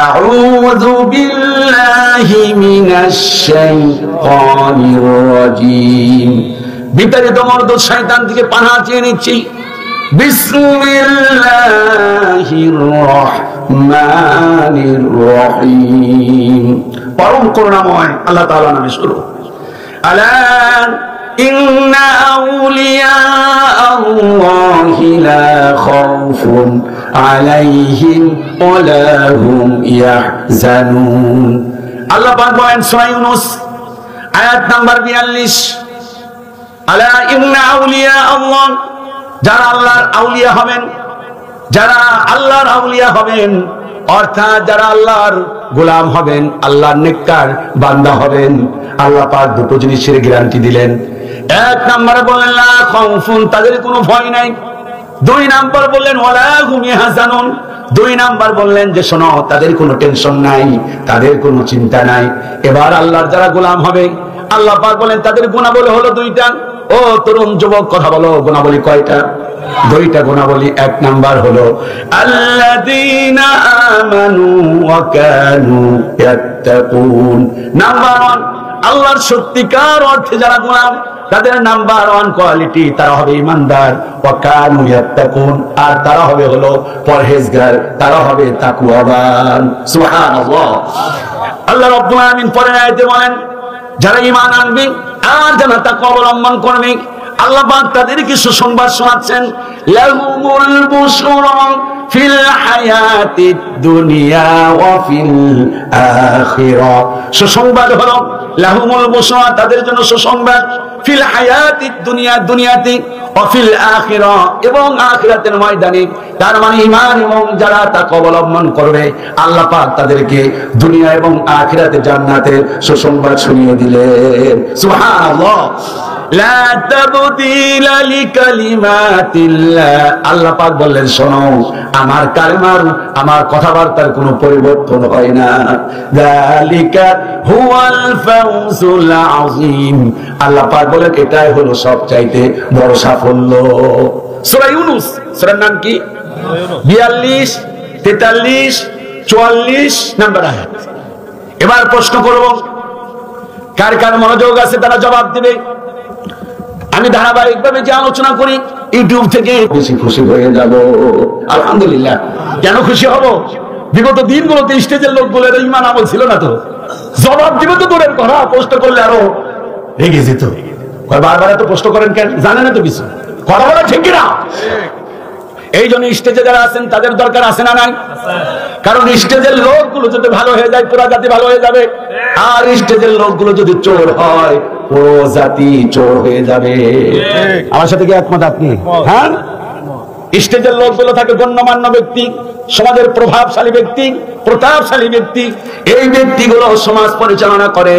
আউযু বিল্লাহি মিনাশ শাইতানির রাজীম। বিতাড়িত মর্দ শয়তান থেকে পানাহ চেয়ে নিচ্ছি। বিসমিল্লাহির রহমানির রহিম। পরম করুণাময় আল্লাহ তাআলার নামে শুরু। আলা ইন্না আউলিয়া আল্লাহি লা খাউফুন আলাইহিম ওয়া লা হুম ইয়াহজানুন। আল্লাহ পাক বলেন সূরা ইউনূস আয়াত নাম্বার 42, আলা ইন্না আউলিয়া আল্লাহ, যারা আল্লাহর আউলিয়া হবেন, যারা আল্লাহর আউলিয়া হবেন অর্থাৎ যারা আল্লাহর গোলাম হবেন, আল্লাহর নেককার বান্দা হবেন, আল্লাহ পাক দুটো জিনিসের গ্যারান্টি দিলেন। এক নম্বরে বললেন লা খাউফুন, তাদের কোনো ভয় নাই। দুই নাম্বার বললেন ওয়ালা হুম ইয়াহজানুন, দুই নাম্বার বললেন যে শোনো তাদের কোনো টেনশন নাই, তাদের কোনো চিন্তা নাই। এবার আল্লাহর যারা গোলাম হবে আল্লাহ পাক বলেন তাদের গুণাবলী হলো দুইটা। ও তরুণ যুবক কথা বলো, গুণাবলী কয়টা? দুইটা গুণাবলী। এক নাম্বার হলো আল্লাযীনা আমানু ওয়া কানু ইয়াত্তাকুন। নাম্বার 1 আল্লাহর সত্যিকার অর্থে যারা গোলাম তাদের নাম্বার 1 কোয়ালিটি তারা হবে ঈমানদার, ওয়া কানু ইয়াত্তাকুন, আর তারা হবে হলো পরহেজগার, তারা হবে তাকওয়াবান। সুবহানাল্লাহ। আল্লাহ রাব্বুল আলামিন পরের আয়াতে বলেন যারা ঈমান আনবে আর যারা তাকওয়া অবলম্বন করবে আল্লাহ পাক তাদেরকে সুসংবাদ শোনাচ্ছেন। লাহুমুল বুশরা ফিল হায়াতিদ দুনিয়া ওয়া ফিল আখিরাহ। সুসংবাদ হলো লাহুমুল বুশরা, তাদের জন্য সুসংবাদ, ফিল হায়াতিদ দুনিয়া, দুনিয়াতে, ওয়া ফিল আখিরাহ, এবং আখিরাতের ময়দানে। তার মানে ঈমান এবং যারা তাকওয়া অবলম্বন করবে আল্লাহ পাক তাদেরকে দুনিয়া এবং আখিরাতে জান্নাতের সুসংবাদ শুনিয়ে দিলেন। সুবহানাল্লাহ। লা তাবদীলা লিকালিমাতিল্লাহ, আল্লাহ পাক বললেন শোনো আমার কালেমার, আমার কথাবার্তার কোনো পরিবর্তন হয় না। যালিকা হুয়াল ফাউজুল আযীম, আল্লাহ পাক বলেন এটাই হলো সবচাইতে বড় সাফল্য। সূরা ইউনূস, সূরার নাম কি? 42, 43, 44 নাম্বার আয়াত। এবার প্রশ্ন করব, কার কার মনোযোগ আছে তারা জবাব দিবে। আমি ধারাবাহিকভাবে যে আলোচনা করি ইউটিউব থেকে বেশি খুশি হয়ে যাব আলহামদুলিল্লাহ। কেন খুশি হব? বিগত দিনগুলোতে স্টেজের লোকগুলো ঈমান আমল ছিল না, তো জবাব দিবে তো দূরের কথা, প্রশ্ন করলে আরো রেগে যেত। বারবার এত প্রশ্ন করেন কেন? জানেন না তো কিছু, কথা বলা ঠিক কিনা? এই জন্য স্টেজে যারা আছেন তাদের দরকার আছে না নাই? কারণ স্টেজের লোকগুলো যদি ভালো হয়ে যায় পুরো জাতি ভালো হয়ে যাবে, আর স্টেজের লোকগুলো যদি চোর হয় পুরো জাতি চোর হয়ে যাবে। আমার সাথে কি একমত আপনি? হ্যাঁ। স্টেজের লোকগুলো থাকে গণ্যমান্য ব্যক্তি, সমাজের প্রভাবশালী ব্যক্তি, প্রতাপশালী ব্যক্তি। এই ব্যক্তিগুলো সমাজ পরিচালনা করে।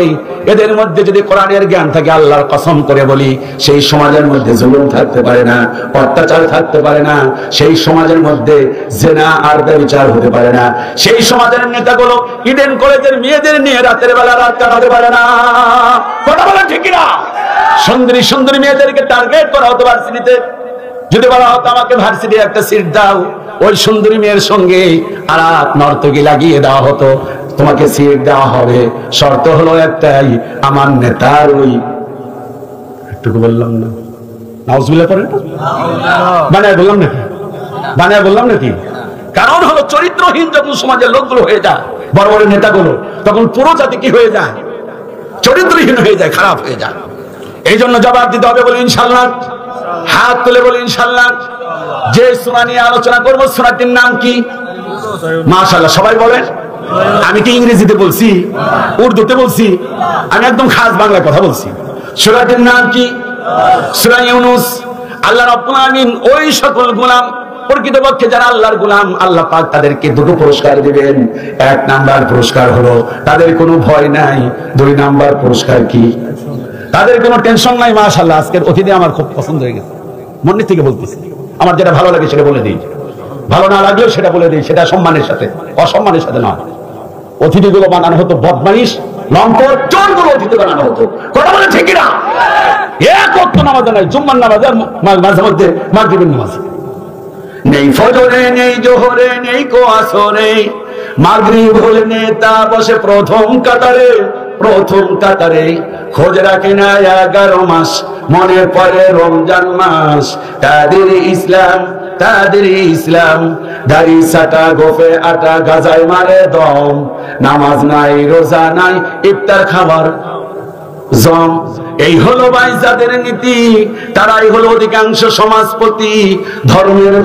এদের মধ্যে যদি কোরআনের জ্ঞান থাকে আল্লাহর কসম করে বলি সেই সমাজের মধ্যে জুলুম থাকতে পারে না, অত্যাচার থাকতে পারে না, সেই সমাজের মধ্যে জিনা আর ব্যভিচার হতে পারে না। সেই সমাজের নেতাগুলো ইডেন কলেজের মেয়েদের নিয়ে রাতের বেলা রাত কাটাতে পারে না। কথা বলেন ঠিক কিনা? সুন্দরী সুন্দরী মেয়েদেরকে টার্গেট করা হতো ভার্সিটিতে। যদি বলা হতো আমাকে ভার্সিটি একটা সিট দাও, ওই সুন্দরী মেয়ের সঙ্গে আর নর্তকী লাগিয়ে দেওয়া হতো, তোমাকে সিট দেওয়া হবে। শর্ত হলো একটাই, আমার নেতার ওই একটুকু বললাম না, নাউজুবিল্লাহ পড়েন, বানায় বললাম নাকি? বানায় বললাম নাকি? কারণ হলো চরিত্রহীন যখন সমাজের লোকগুলো হয়ে যায়, বড় বড় নেতাগুলো, তখন পুরো জাতি কি হয়ে যায়? চরিত্রহীন হয়ে যায়, খারাপ হয়ে যায়। এই জন্য জবাব দিতে হবে বলি ইনশাআল্লাহ। হাত তুলে বলি ইনশাআল্লাহ। যে সূরা নিয়ে আলোচনা করব সূরাটির নাম কি? মাশাআল্লাহ, সবাই বলেন। আমি কি ইংরেজিতে বলছি, উর্দুতে বলছি? আমি একদম খাস বাংলায় কথা বলছি। সূরাটির নাম কি? সূরা ইউনূস। আল্লাহ রাব্বুল আলামিন ওই সকল গোলাম, প্রকৃতপক্ষে যারা আল্লাহর গোলাম, আল্লাহ পাক তাদেরকে দুটো পুরস্কার দিবেন। এক নাম্বার পুরস্কার হলো তাদের কোনো ভয় নাই। দুই নাম্বার পুরস্কার কি? তাদের কোনো টেনশন নাই। মাশাআল্লাহ, আজকের অতিথি আমার খুব পছন্দ হয়ে গেছে, মনের থেকে বলতেছি। আমার যেটা ভালো লাগে সেটা বলে দিই, ভালো না লাগলেও সেটা বলে দিই, সেটা সম্মানের সাথে, অসম্মানের সাথে নয়। অতিথিগুলো বানানো হতো বদমাইশ, লম্পট, চোরগুলো অতিথি বানানো হতো। কথা বলে ঠিক কিনা? এক ওয়াক্ত নামাজ নাই, জুম্মার নামাজ আর মাঝে মধ্যে মাগরিবের নামাজ। নেই ফজরে, নেই জোহরে, নেই কো আসরে, মাগরিব হলে নেতা বসে প্রথম কাতারে খোঁজ রাখে না 11 মাস, মনে পড়ে রমজান মাস। তাদের ইসলাম দাড়ি সাটা, গোফে আটা, গাজায় মারে দম, নামাজ নাই, রোজা নাই, ইফতার খাবার জম। এই হলো ভাই যাদের নীতি, তারাই হলো অধিকাংশ সমাজপতি। ধর্মের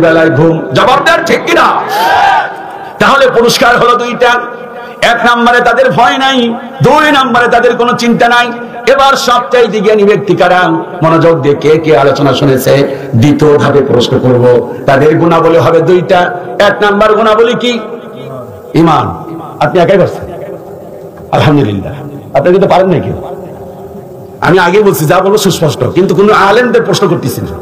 বেলায় ঘুম। জবাবদার ঠিক কিনা? তাহলে পুরস্কার হলো দুইটা। 1 নম্বরে তাদের ভয় নাই, 2 নম্বরে তাদের কোনো চিন্তা নাই। এবার সবচাইতে জ্ঞানী ব্যক্তি কারা? মনোযোগ দিয়ে কে আলোচনা শুনেছে দ্বিতীয় ধাপে প্রশ্ন করব। তাদের গুণাবলী হবে 2টা। 1 নম্বর গুণাবলী কি? ঈমান। আপনি একাই পারছেন, আলহামদুলিল্লাহ। আপনি কিন্তু পারেন নাকি? আমি আগে বলছি, যা বলবো সুস্পষ্ট, কিন্তু কোন আলেমদের প্রশ্ন করতেছি না।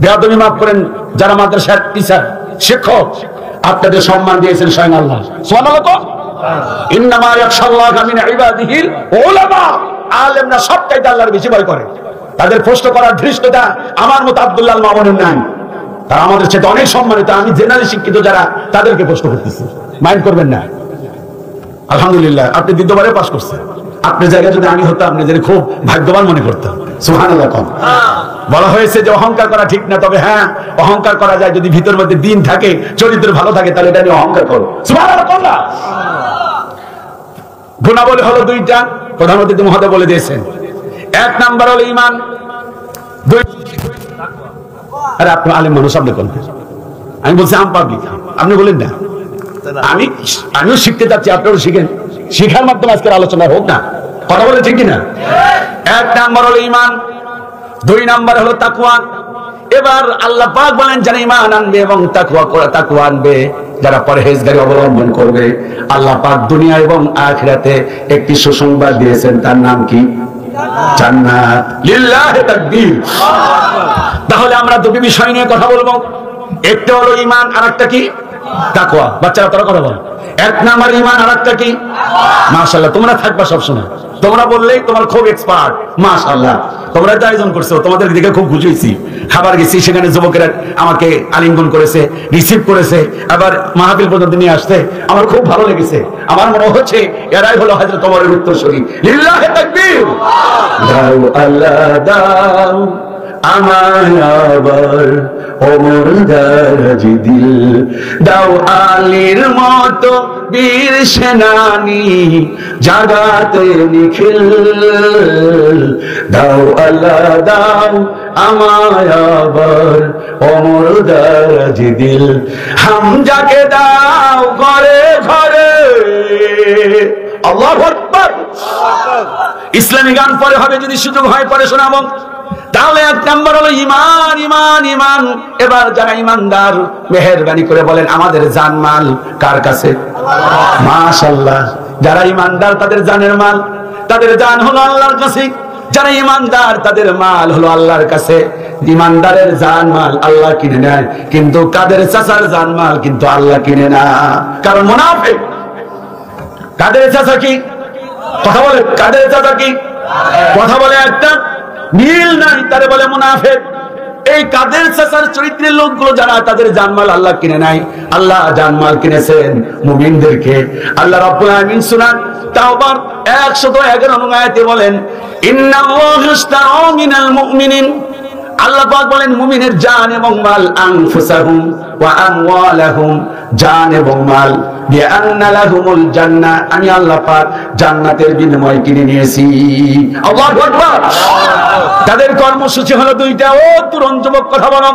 বেয়াদবি মাফ করেন, যারা মাদ্রাসার টিচার, শিক্ষক, আপনাদের সম্মান দিয়েছেন স্বয়ং আল্লাহ। সুবহানাল্লাহ। তো ইন্নামা ইয়াখশাল্লাহা মিন ইবাদিহিল উলামা। আলেমরা সবচাইতে আল্লাহর বেশি ভয় করে। তাদের প্রশ্ন করার ধৃষ্টতা আমার মতো আব্দুল্লাহ আল মামুনের নাই। তারা আমাদের চেয়ে অনেক সম্মানিত। আমি জেনারেল শিক্ষিত যারা, তাদেরকে প্রশ্ন করতেছি, মাইন্ড করবেন না। আলহামদুলিল্লাহ, আপনি দ্বিতীয়বারে পাস করছেন। আপনার জায়গায় যদি আমি হতাম, নিজের খুব ভাগ্যবান মনে করতাম। সুবহানাল্লাহ। বলা হয়েছে যে অহংকার করা ঠিক না, তবে হ্যাঁ, অহংকার করা যায় যদি ভিতর মধ্যে দিন থাকে, চরিত্র ভালো থাকে, তাহলে এটা নিয়ে অহংকার করো। সুবহানাল্লাহ। গুণাবলী হলো 2টা, প্রধানমন্ত্রী মহোদয় বলে দিয়েছেন। 1 নাম্বার হলো ঈমান, 2। আরে আপনি আলেম মানুষ, আপনি কোন? আমি বলছি আম পাবলিক, আপনি বলেন না। আমিও শিখতে চাচ্ছি, আপনারও শিখেন। শিখার মাধ্যমে আজকের আলোচনা হোক না, কথা বলে ঠিক কিনা? 1 নাম্বার হলো ঈমান, 2 নাম্বার হলো তাকওয়া। এবার আল্লাহ পাক বলেন, যারা ঈমান আনবে এবং তাকওয়া আনবে, যারা পরহেজগারি অবলম্বন করবে, আল্লাহ পাক দুনিয়া এবং আখিরাতে একটি সুসংবাদ দিয়েছেন। তার নাম কি? জান্নাত। লিল্লাহি তাকবীর। তাহলে আমরা 2টি বিষয় নিয়ে কথা বলবো। একটা হলো ঈমান, আর একটা কি? তাকওয়া। বাচ্চারা তোরা কথা বল। 1 নাম্বার ঈমান, আর একটা কি? মাশাআল্লাহ। তোমরা থাকবা সবসময়, তোমরা বললেই তোমার খুব এক্সপার্ট। মাশাআল্লাহ, তোমরা তো আয়োজন করছো, তোমাদের দিকে খুব খুশি হয়েছি। খাবার গেছি, সেখানে যুবকেরা আমাকে আলিঙ্গন করেছে, রিসিভ করেছে, আবার মাহফিল পর্যন্ত নিয়ে আসতে আমার খুব ভালো লেগেছে। আমার মনে হচ্ছে এরাই হলো হযরত ওমরের উত্তরসূরি। লিল্লাহি তাকবীর। দাও আল্লাহ দাও আমায় আবার ওমর দারাজ দিল, দাও আলীর মতো বীর সেনানি জাগাতে নিখিল, দাও আল্লাহ দাও আমায় আবার ওমর দারাজ দিল, হামজাকে দাও ঘরে ঘরে। আল্লাহু আকবার। ইসলামী গান পরে হবে, যদি সুযোগ হয় পরে শোনাবো। তাহলে 1 নাম্বার হলো ঈমান, ঈমান, ঈমান। এবার যারা ঈমানদার, মেহেরবানি করে বলেন আমাদের জানমাল কার কাছে? মাশাআল্লাহ। যারা ঈমানদার, তাদের জানের মাল, তাদের জান হলো আল্লাহর কাছে। যারা ঈমানদার, তাদের মাল হলো আল্লাহর কাছে। ঈমানদারের জান মাল আল্লাহ কিনে নেয়, কিন্তু কাদের চাচার জান মাল কিন্তু আল্লাহ কিনে না। কারণ মুনাফিক। কাদের চাচা কি? কথা বলে, কাদের চাচা কি? কথা বলে একটা, মিল নাই, তারে বলে মুনাফিক। এই কাদের চাচার চরিত্রের লোকগুলো যারা, তাদের জানমাল আল্লাহ কিনে নাই। আল্লাহ জানমাল কিনেছেন মুমিনদেরকে। আল্লাহ রাব্বুল আলামিন সূরা তাওবার 111 আয়াতে বলেন, ইন্নাল্লাহা ইশতারা মিনাল মুমিনিন। আল্লাহ পাক বলেন মুমিনের জান এবং মাল, আনফুসাহুম ওয়া আমওয়ালাহুম, জান এবং মাল, বিআন্না লাহুমুল জান্নাহ, আমি আল্লাহ পাক জান্নাতের বিনিময় কিনে নিয়েছি। আল্লাহু আকবার। তাদের কর্মসূচি হলো 2টা। ও তরুণ যুবক কথা বলো,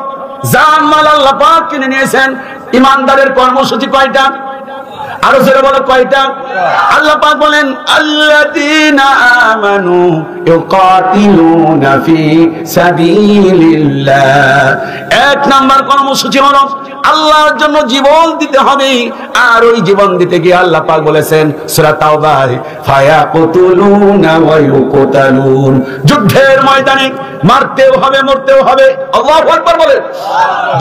জান মাল আল্লাহ পাক কিনে নিয়েছেন। ঈমানদারের কর্মসূচি কয়টা? আরো জোরে বলো, কয়টা? আল্লাহ পাক বলেন, আল্লাযীনা আমানু ইউকাতিলুনা ফি সাবিলিল্লাহ। 1 নাম্বার কর্মসূচি হলো আল্লাহর জন্য জীবন দিতে হবে। আর ওই জীবন দিতে গিয়ে আল্লাহ পাক বলেছেন সূরা তাওবায়, ফায়াকুতুলুনা ওয়া ইউকতালুন। যুদ্ধের ময়দানে মারতেও হবে, মরতেও হবে। আল্লাহু আকবার বলে।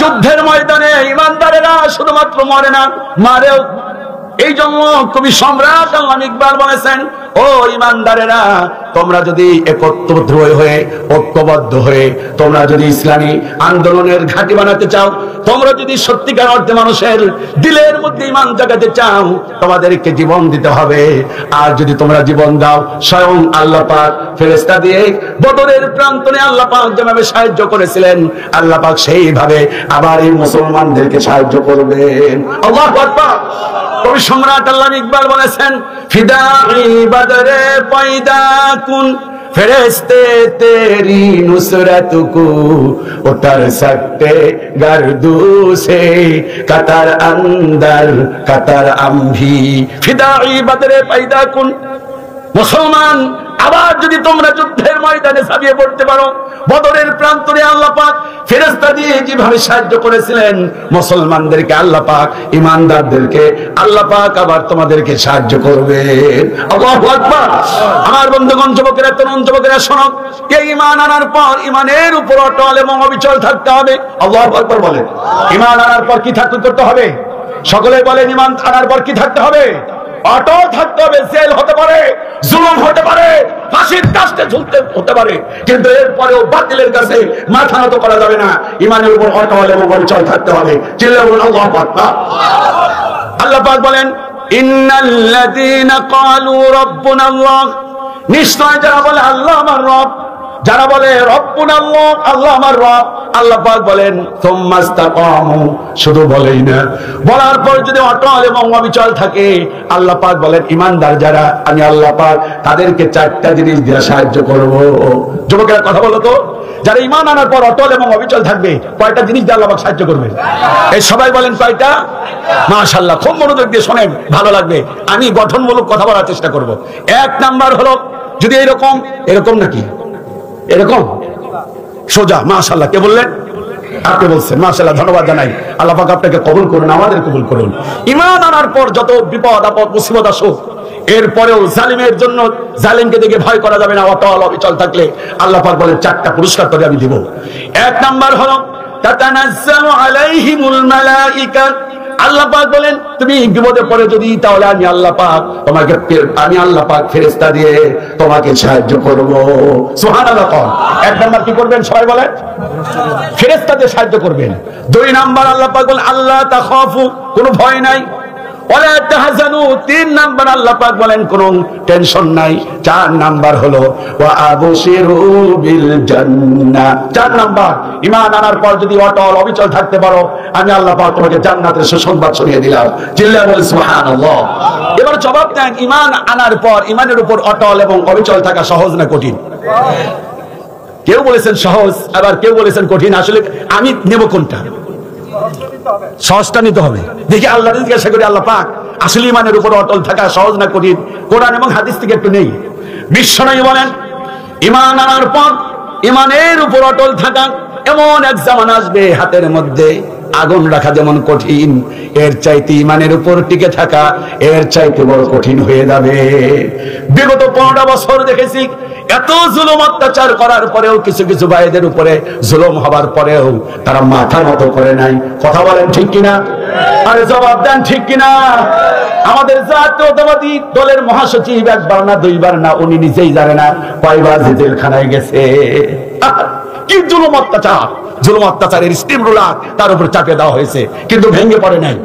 যুদ্ধের ময়দানে ঈমানদারেরা শুধুমাত্র মরে না, মারেও। এই জন্য কবি সম্রাট আল্লামা ইকবাল বলেছেন, ও ইমানদারেরা, তোমরা যদি একত্রিত হয়ে ঐক্যবদ্ধ হয়ে তোমরা যদি ইসলামী আন্দোলনের ঘাঁটি বানাতে চাও, তোমরা যদি সত্যিকার অর্থে মানুষের দিলের মধ্যে ঈমান জাগাতে চাও, তোমাদেরকে জীবন দিতে হবে। আর যদি তোমরা জীবন দাও, স্বয়ং আল্লাহ পাক ফেরেশতা দিয়ে বদরের প্রান্তরে আল্লাহ পাক যেভাবে সাহায্য করেছিলেন, আল্লাহ পাক সেইভাবে আবার এই মুসলমানদেরকে সাহায্য করবেন। আল্লাহু আকবার। কবি সম্রাট আল্লামা ইকবাল বলেছেন, ফিদাই বদরে পয়দা কুন ফেরেশতে তেরি নুসরত কো উতর সকতে গর্দু সে কতর अंदर কতর আম্ভি। ফিদাই বদরে পয়দা কুন, মুসলমান আবার যদি তোমরা যুদ্ধের ময়দানে ঝাঁপিয়ে পড়তে পারো, বদরের প্রান্তরে আল্লাহ পাক ফেরেশতা দিয়ে যেভাবে সাহায্য করেছিলেন মুসলমানদেরকে, আল্লাহ পাক ঈমানদারদেরকে আল্লাহ পাক আবার তোমাদেরকে সাহায্য করবেন। আল্লাহু আকবার। আমার বন্ধুগণ, যুবকেরা, তরুণ যুবকেরা, শোনো, এই ঈমান আনার পর ঈমানের উপর অটল এবং অবিচল থাকতে হবে। আল্লাহু আকবার বলেন। ঈমান আনার পর কি করতে হবে? সকলে বলেন, ঈমান আনার পর কি থাকতে হবে? অটল থাকতে হবে। জেল হতে পারে, জুলুম হতে পারে, ফাঁসির কাস্টে ঝুলতে হতে পারে, কিন্তু এরপরেও বাতিলের কাছে মাথা নত করা যাবে না। ঈমানের উপর অটল এবং অবিচল থাকতে হবে। চিল্লায়ে বলুন আল্লাহু আকবার। আল্লাহ পাক বলেন, ইন্নাল্লাযীনা ক্বালু রাব্বুনাল্লাহ, নিশ্চয় যারা বলে আল্লাহ আমার রব, যারা বলে রব্বুনাল্লাহ, আল্লাহ আমার রব, আল্লাহ পাক বলেন সুম্মাস্তাকামু, শুধু বলেই না, বলার পর যদি অটল এবং অবিচল থাকে, আল্লাহ পাক বলেন ঈমানদার যারা, আমি আল্লাহ পাক তাদেরকে চারটা জিনিস দিয়ে সাহায্য করব। যুবকেরা কথা বলো তো, যারা ঈমান আনার পর অটল এবং অবিচল থাকবে, কয়টা জিনিস দিয়ে আল্লাহ পাক সাহায্য করবে? এই সবাই বলেন কয়টা? মাশাআল্লাহ, খুব মনোযোগ দিয়ে শোনেন, ভালো লাগবে। আমি গঠনমূলক কথা বলার চেষ্টা করব। এক নাম্বার হলো, যদি এরকম নাকি এরকম সোজা, মাশাআল্লাহ। কে বললেন? আপনি বলছেন, মাশাআল্লাহ, ধন্যবাদ জানাই। আল্লাহ পাক আপনাকে কবুল করুন, আমাদের কবুল করুন। ঈমান আনার পর যত বিপদ আপদ মুসিবত আসুক, এরপরেও জালিমের জন্য জালিমকে দেখে ভয় করা যাবে না। অটল অবিচল থাকলে আল্লাহ পাক বলেন চারটা পুরস্কার তোকে আমি দিব। এক নাম্বার হলো তাতানাজ্জালু আলাইহিমুল মালাইকা, আল্লাহ পাক বলেন তুমি বিপদে পড়ে যদি, তাহলে আমি আল্লাহ পাক ফেরেশতা দিয়ে তোমাকে সাহায্য করব। সুবহানাল্লাহ। এক নাম্বার কি করবেন সবাই বলেন? ফেরেশতা দিয়ে সাহায্য করবেন। দুই নাম্বার আল্লাহ পাক বলেন আল্লাহ তাখাফু, কোনো ভয় নাই। ওয়ালা তাহজানু, তিন নাম্বার আল্লাহ পাক বলেন কোনো টেনশন নাই। চার নাম্বার হলো ওয়া আবশিরু বিল জান্নাহ। চার নাম্বার, ঈমান আনার পর যদি অটল অবিচল থাকতে পারো, আমি আল্লাহ পাক তোমাকে জান্নাতের সুসংবাদ শুনিয়ে দিলাম। চিল্লায়ে বলেন সুবহানাল্লাহ। এবার জবাব দেন, ঈমান আনার পর ঈমানের উপর অটল এবং অবিচল থাকা সহজ না কঠিন? কেউ বলেছেন সহজ, আবার কেউ বলেছেন কঠিন। আসলে আমি নেব কোনটা? সহজটা নিতে হবে। দেখি আল্লাহ জিজ্ঞাসা করি, আল্লাহ পাক আসলে ঈমানের উপর অটল থাকা সহজ না কঠিন? কোরআন এবং হাদিস থেকে একটু নেই। বিশ্বনবী বলেন, ঈমান আনার পর ঈমানের উপর অটল থাকা এমন এক জামানা আসবে, হাতের মধ্যে আগুন রাখা যেমন কঠিন, এর চাইতে ঈমানের উপর টিকে থাকা এর চাইতে বড় কঠিন হয়ে যাবে। বিগত 15টা বছর দেখেছি, এত জুলুম অত্যাচার করার পরেও কিছু কিছু ভাইদের উপরে জুলুম হবার পরেও তারা মাথা নত করে নাই। কথা বলেন ঠিক কিনা? আরে জবাব দেন ঠিক কিনা? আমাদের জাতীয়তাবাদী দলের মহাসচিব একবার না দুইবার না, উনি নিজেই জানে না কয়বার জেলখানায় গেছে। কি জুলুম অত্যাচার! জুলুম অত্যাচারের স্টিম রোলার তার উপর চাপিয়ে দেওয়া হয়েছে, কিন্তু ভেঙে পড়ে নাই।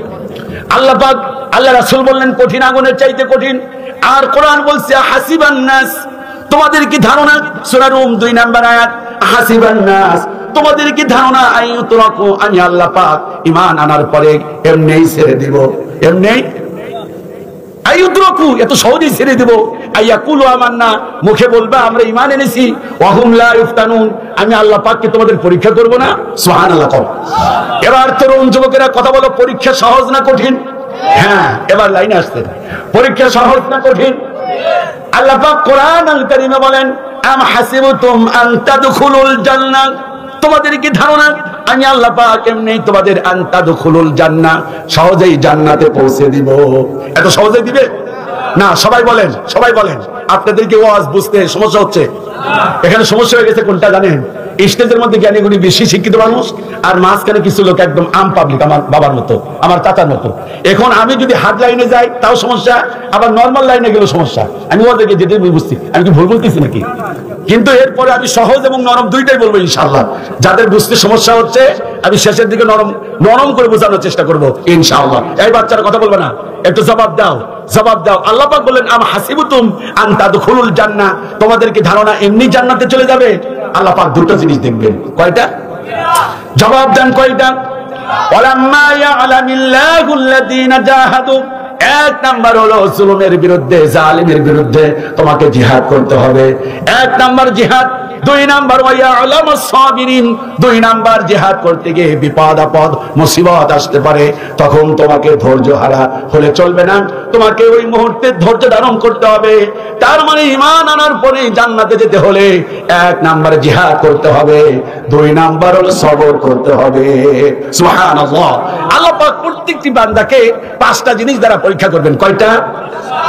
আল্লাহ পাক, আল্লাহ রাসূল বললেন কঠিন আগুনের চাইতে কঠিন। আর কোরআন বলছে হাসিবান নাস, তোমাদের কি ধারণা, সূরা রুম 2 নম্বর আয়াত, হাসিবান নাস, তোমাদের কি ধারণা আইয়ুতরাকু, আমি আল্লাহ পাক ঈমান আনার পরে এমনিই ছেড়ে দিব? এমনি আইয়ুতরাকু, এত সহজেই ছেড়ে দিব? আইয়াকুলু আমান্না, মুখে বলবা আমরা ঈমান এনেছি, ওয়া হুম লা ইফতানুন, আমি আল্লাহ পাক কি তোমাদের পরীক্ষা করব না? সুবহানাল্লাহ। এবার তরুণ যুবকেরা কথা বলো, পরীক্ষা সহজ না কঠিন? হ্যাঁ, এবার লাইনে আসছে, পরীক্ষা সহজ না কঠিন? আল্লাহ পাক কোরআন আল কারীমে বলেন আম হাসিবতুম আন তাদখুলুল জান্নাহ, তোমাদের কি ধারণা আমি আল্লাহ পাক এমনি তোমাদের আন তাদখুলুল জান্নাহ, সহজেই জান্নাতে পৌঁছে দিব? এত সহজেই দিবে না। সবাই বলেন, সবাই বলেন। আপনাদের কি ওয়াজ বুঝতে সমস্যা হচ্ছে? এখানে সমস্যা হয়ে গেছে কোনটা জানেন? স্টেজের মধ্যে জ্ঞানী গুণী বেশি শিক্ষিত মানুষ, আর মাঝখানে কিছু লোক একদম আম পাবলিক, আমার বাবার মতো, আমার চাচার মতো। এখন আমি যদি হার্ড লাইনে যাই তাও সমস্যা, আবার নর্মাল লাইনে গেলেও সমস্যা। আমি ওদেরকে যেটা বুঝছি, আমি কি ভুল বলতেছি নাকি? কিন্তু এরপরে আমি সহজ এবং নরম দুইটাই বলবো ইনশাআল্লাহ। যাদের বুঝতে সমস্যা হচ্ছে আমি শেষের দিকে নরম নরম করে বোঝানোর চেষ্টা করবো ইনশাআল্লাহ। এই বাচ্চারা কথা বলবে না, একটু জবাব দাও, জবাব দাও। আল্লাহ পাক বললেন আম হাসিবতুম আন তাদখুলুল জান্নাহ, তোমাদেরকে ধারণা এমনি জান্নাতে চলে যাবে? আল্লাহ পাক দুটো জিনিস দেখবেন। কয়টা? জবাব দেন কয়টা? ওয়ালাম্মা ইয়ালামিল্লাহু আল্লাযীনা জাহাদু, এক নাম্বার হলো জুলুমের বিরুদ্ধে, জালিমের বিরুদ্ধে তোমাকে জিহাদ করতে হবে, এক নাম্বার জিহাদ। দুই নাম্বার ওয়ায়ালামাস সাবিরিন, দুই নাম্বার জিহাদ করতে গিয়ে বিপদ আপদ মুসিবত আসতে পারে, তখন তোমাকে ধৈর্য হারা হলে চলবে না, তোমাকে ওই মুহূর্তে ধৈর্য ধারণ করতে হবে। তার মানে ঈমান আনার পরে জান্নাতে যেতে হলে এক নাম্বার জিহাদ করতে হবে, দুই নাম্বার হলো সবর করতে হবে। সুবহানাল্লাহ। আল্লাহ পাক প্রত্যেকটি বান্দাকে পাঁচটা জিনিস দ্বারা পরীক্ষা করবেন। কয়টা?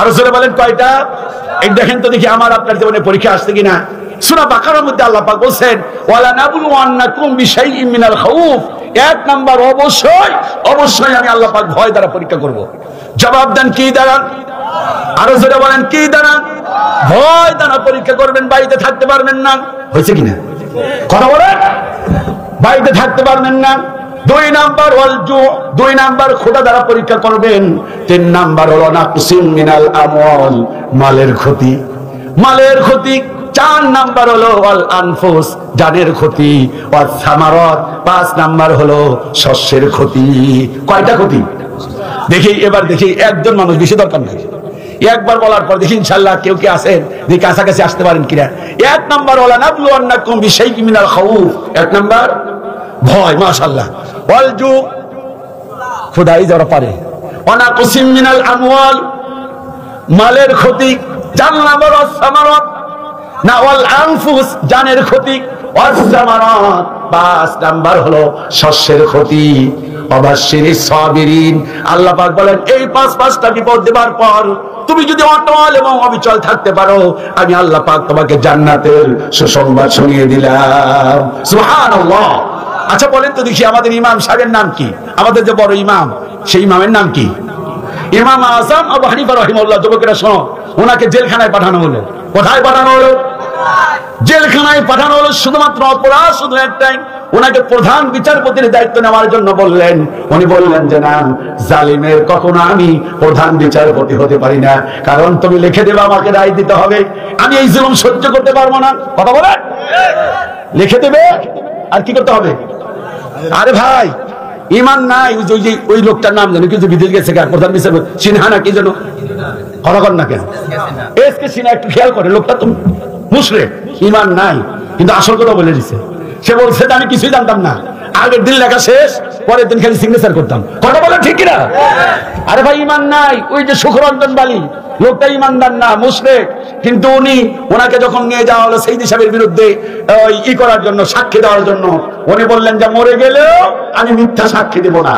আরো জোরে বলেন কয়টা? এই দেখেন তো দেখি আমার আপনার জীবনে পরীক্ষা আসছে কিনা। সূরা বাকারার মধ্যে আল্লাহ পাক বলেন ওয়ালা নাবলুওয়ান্নাকুম বিশাইইম মিনাল খাউফ, এক নাম্বার অবশ্যই অবশ্যই আমি আল্লাহ পাক ভয় দ্বারা পরীক্ষা করব। জবাব দেন কি দ্বারা? আরো জোরে বলেন কি দ্বারা? ভয় দ্বারা পরীক্ষা করবেন। বাড়িতে থাকতে পারবেন না, হয়েছে কিনা কথা বলেন? বাড়িতে থাকতে পারবেন না। দুই নাম্বার ওয়ালজু, দুই নাম্বার খোদা দ্বারা পরীক্ষা করবেন। তিন নাম্বার হলো নাকসিম মিনাল আমওয়াল, মালের ক্ষতি, মালের ক্ষতি। চার নাম্বার হলো ওয়াল আনফুস, জানের ক্ষতি। ওয়াল সামারাত, পাঁচ নাম্বার হলো শস্যের ক্ষতি। কয়টা ক্ষতি? দেখি এবার দেখি একজন মানুষ, বেশি দরকার নেই, একবার বলার পর দেখি ইনশাআল্লাহ কেউ কে আছেন যে কাছাকাছি আসতে পারেন কিনা। এক নাম্বার ওয়ালা নাবলুওয়ান্নাকুম বিশাইইম মিনাল খাউফ, এক নাম্বার ভয়, মাশাআল্লাহ। ওয়ালজু, খোদাই যারা পারে। ওয়ানাকসিম মিনাল আমওয়াল, মালের ক্ষতি। চার নাম্বার ওয়াস সামারাত, না ওয়াল আনফুস, জানের ক্ষতি। ওয়াস সামারাত, পাঁচ নাম্বার হলো শস্যের ক্ষতি। ওয়াবাশশিরিস সাবিরিন, আল্লাহ পাক বলেন এই পাঁচটা বিপদ দেবার পর তুমি যদি অটল এবং অবিচল থাকতে পারো, আমি আল্লাহ পাক তোমাকে জান্নাতের সুসংবাদ শুনিয়ে দিলাম। সুবহানাল্লাহ। আচ্ছা বলেন তো দেখি আমাদের ইমাম সাহেবের নাম কি? আমাদের যে বড় ইমাম, সেই ইমামের নাম কি? ইমাম আযম আবু হানিফা রাহিমাহুল্লাহ। যুবকেরা শোনো, ওনাকে জেলখানায় পাঠানো হলো। কোথায় পাঠানো হলো? জেলখানায় পাঠানো হলো। শুধুমাত্র অপরাধ শুধু একটাই, ওনাকে প্রধান বিচারপতির দায়িত্ব নেওয়ার জন্য বললেন। উনি বললেন যে না, জালিমের কখনো আমি প্রধান বিচারপতি হতে পারি না, কারণ তুমি লিখে দেবে আমাকে রায় দিতে হবে, আমি এই জুলুম সহ্য করতে পারবো না। কথা বলেন, লিখে দেবে আর কি করতে হবে? আরে ভাই ইমান নাই। ওই লোকটার নাম জানো কিছু বিদেশ গেছে, প্রধান বিচারপতি সিনহা না কি যেন, কথা কর না কেন? এসকে সিনহা, একটু খেয়াল করে, লোকটা তো মুশরিক, ইমান নাই, কিন্তু আসল কথা বলে দিছে। সে বলছে আমি কিছুই জানতাম না, আগের দিন লেখা শেষ, পরের দিন খালি সিগনেচার করতাম। কথা বলে ঠিক কিনা? আরে ভাই ইমান নাই। ওই যে সুখরঞ্জন বালি লোকটা ইমানদার না, মুশরিক, কিন্তু ওনাকে যখন নিয়ে যাওয়া হলো সেই হিসাবের বিরুদ্ধে ই করার জন্য, সাক্ষী দেওয়ার জন্য, উনি বললেন যে মরে গেলেও আমি মিথ্যা সাক্ষী দেব না।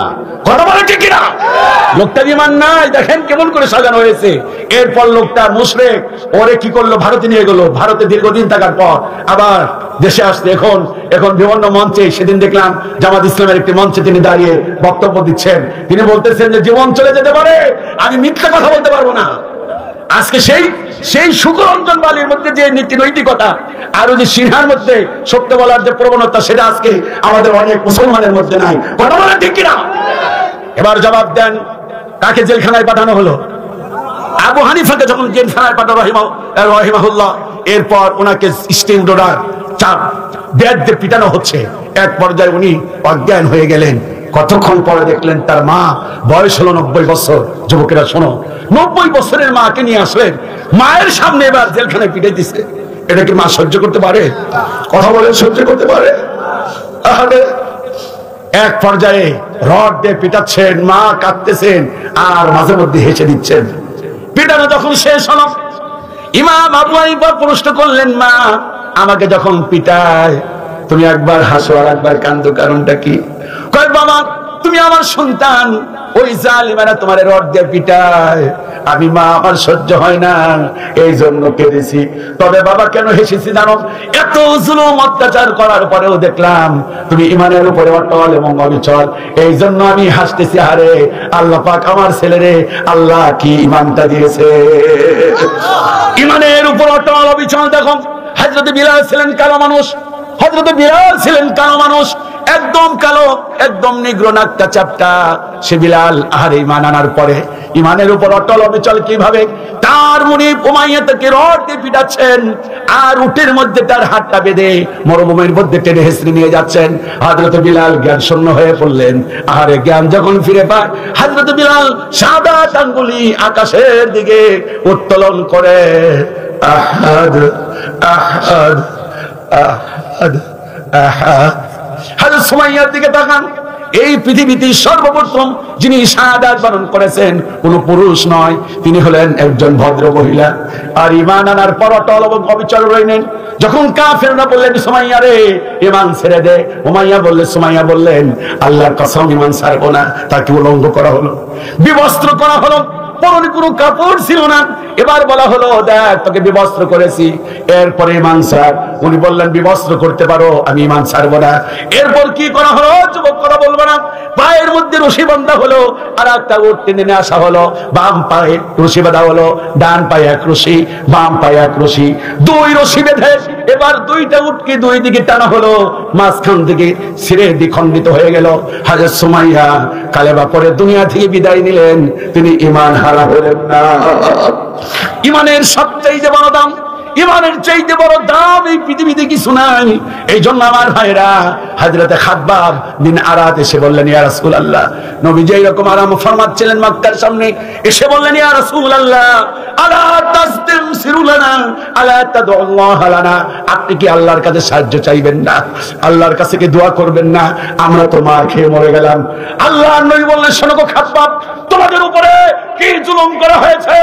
কথা বলে ঠিক কিনা? লোকটার ইমান নাই, দেখেন কেমন করে সাজানো হয়েছে। এরপর লোকটা মুশরিক, ওরে কি করলো? ভারতে নিয়ে গেল। ভারতে দীর্ঘদিন থাকার পর আবার দেশে আসছে। এখন বিভিন্ন মঞ্চে, সেদিন দেখলাম জামাত ইসলামের একটি মঞ্চে তিনি দাঁড়িয়ে বক্তব্য দিচ্ছেন। তিনি বলতেছেন যে জীবন চলে যেতে পারে, আমি মিথ্যা কথা বলতে পারবো না। আজকে সেই সুখরঞ্জন বালির মধ্যে যে নীতি নৈতিকতা আর ওই যে সিনহার মধ্যে সত্য বলার যে প্রবণতা, সেটা আজকে আমাদের অনেক মুসলমানের মধ্যে নাই। কথা বলেন ঠিক কিনা? এবার জবাব দেন, কাকে জেলখানায় পাঠানো হলো? আবু হানিফাকে যখন জেলখানায় পাঠানো রাহিমাহুল্লাহ, এরপর ওনাকে স্টিং রোডার চাপ ব্যাট দিয়ে পিটানো হচ্ছে। এক পর্যায়ে উনি অজ্ঞান হয়ে গেলেন। কতক্ষণ পরে দেখলেন তার মা, বয়স হলো 90 বছর। যুবকেরা শোনো, 90 বছরের মাকে নিয়ে আসলেন, মায়ের সামনে এবার জেলখানায় পিটাই দিচ্ছে। এটা কি মা সহ্য করতে পারে? কথা বলে সহ্য করতে পারে? এক পর্যায়ে রড দিয়ে পিটাচ্ছেন, মা কাঁদতেছেন আর মাঝে মধ্যে হেসে দিচ্ছেন। পিটানো যখন শেষ হলো, ইমাম আবু হানিফা প্রশ্ন করলেন, মা আমাকে যখন পিটায় তুমি একবার হাসো আর একবার কান্দো, কারণটা কি? কয় বাবা তুমি আমার সন্তান, ওই জালিমারা তোমার রড দিয়ে পিটায়, আমি মা আমার সহ্য হয় না, এই জন্য কেঁদেছি। তবে বাবা কেন হেসেছি জানো? এত জুলুম অত্যাচার করার পরেও দেখলাম তুমি ইমানের উপরে অটল এবং অবিচল, এই জন্য আমি হাসতেছি। আরে আল্লাহ পাক আমার ছেলেরে আল্লাহ কি ইমানটা দিয়েছে, ইমানের উপর অটল অবিচল। দেখো হযরত বিলাল ছিলেন কালো মানুষ, হযরত বিলাল ছিলেন কালো মানুষ, একদম কালো, একদম নিগ্র, নাকটা চাপটা। সে বিলাল আহারে ইমান আনার পরে ইমানের উপর অটল অবিচল কিভাবে? তার মুনিব উমাইয়া তাকে রড দিয়ে পিটাচ্ছেন, আর উটের মধ্যে তার হাতটা বেঁধে মরুভূমির মধ্যে টেনে হেসড়ে নিয়ে যাচ্ছেন। হযরত বিলাল জ্ঞান শূন্য হয়ে পড়লেন। আহারে জ্ঞান যখন ফিরে পায়, হযরত বিলাল সাদা আঙ্গুলি আকাশের দিকে উত্তোলন করে আহাদ আহাদ আহাদ আহাদ। হযরত সুমাইয়ার দিকে তাকান, এই পৃথিবীতে সর্বপ্রথম যিনি শাহাদাত বরণ করেছেন কোন পুরুষ নয়, তিনি হলেন একজন ভদ্র মহিলা। আর ঈমান আনার পর অটল এবং অবিচল রইলেন। যখন কাফেররা বললেন সুমাইয়া রে ঈমান ছেড়ে দে, সুমাইয়া বললেন আল্লাহর কসম ঈমান ছাড়বো না। তাকে উলঙ্গ করা হলো, বিবস্ত্র করা হলো, পরনে কোনো কাপড় ছিল না। এবার বলা হলো দেখ তোকে বিবস্ত্র করেছি, এরপরে ঈমান ছাড়। উনি বললেন বিবস্ত্র করতে পারো, আমি ঈমান ছাড়বো না। এরপর কি করা হলো যুবক কথা বলবো না, পায়ের মধ্যে রশি বাঁধা হলো, আর একটা উট টেনে নিয়ে আসা হলো, বাম পায়ে রশি বাঁধা হলো, ডান পায়ে এক রশি, বাম পায়ে এক রশি, দুই রশি বেঁধে এবার দুইটা উটকে দুই দিকে টানা হলো, মাঝখান থেকে ছিঁড়ে দ্বিখণ্ডিত হয়ে গেল। হযরত সুমাইয়া কালেমা পড়ে দুনিয়া থেকে বিদায় নিলেন, তিনি ঈমান হারা হলেন না। ঈমানের সবচেয়ে বড় দাম, ঈমানের চাইতে বড় দাম এই পৃথিবীতে কিছু নাই। এই জন্য আমার ভাইরা হযরতে খাব্বাব বিন আরাত এসে বললেন ইয়া রাসূলুল্লাহ, নবীজি এরকম আরাম ফরমাচ্ছিলেন মক্কার সামনে, এসে বললেন ইয়া রাসূলুল্লাহ আলা তাসতামসিরু লানা আলা তাদউল্লাহ লানা, আপনি কি আল্লাহর কাছে সাহায্য চাইবেন না, আল্লাহর কাছে কি দোয়া করবেন না? আমরা তো মার খেয়ে মরে গেলাম। আল্লাহর নবী বললেন শোনো গো খাব্বাব, তোমাদের উপরে কি জুলুম করা হয়েছে,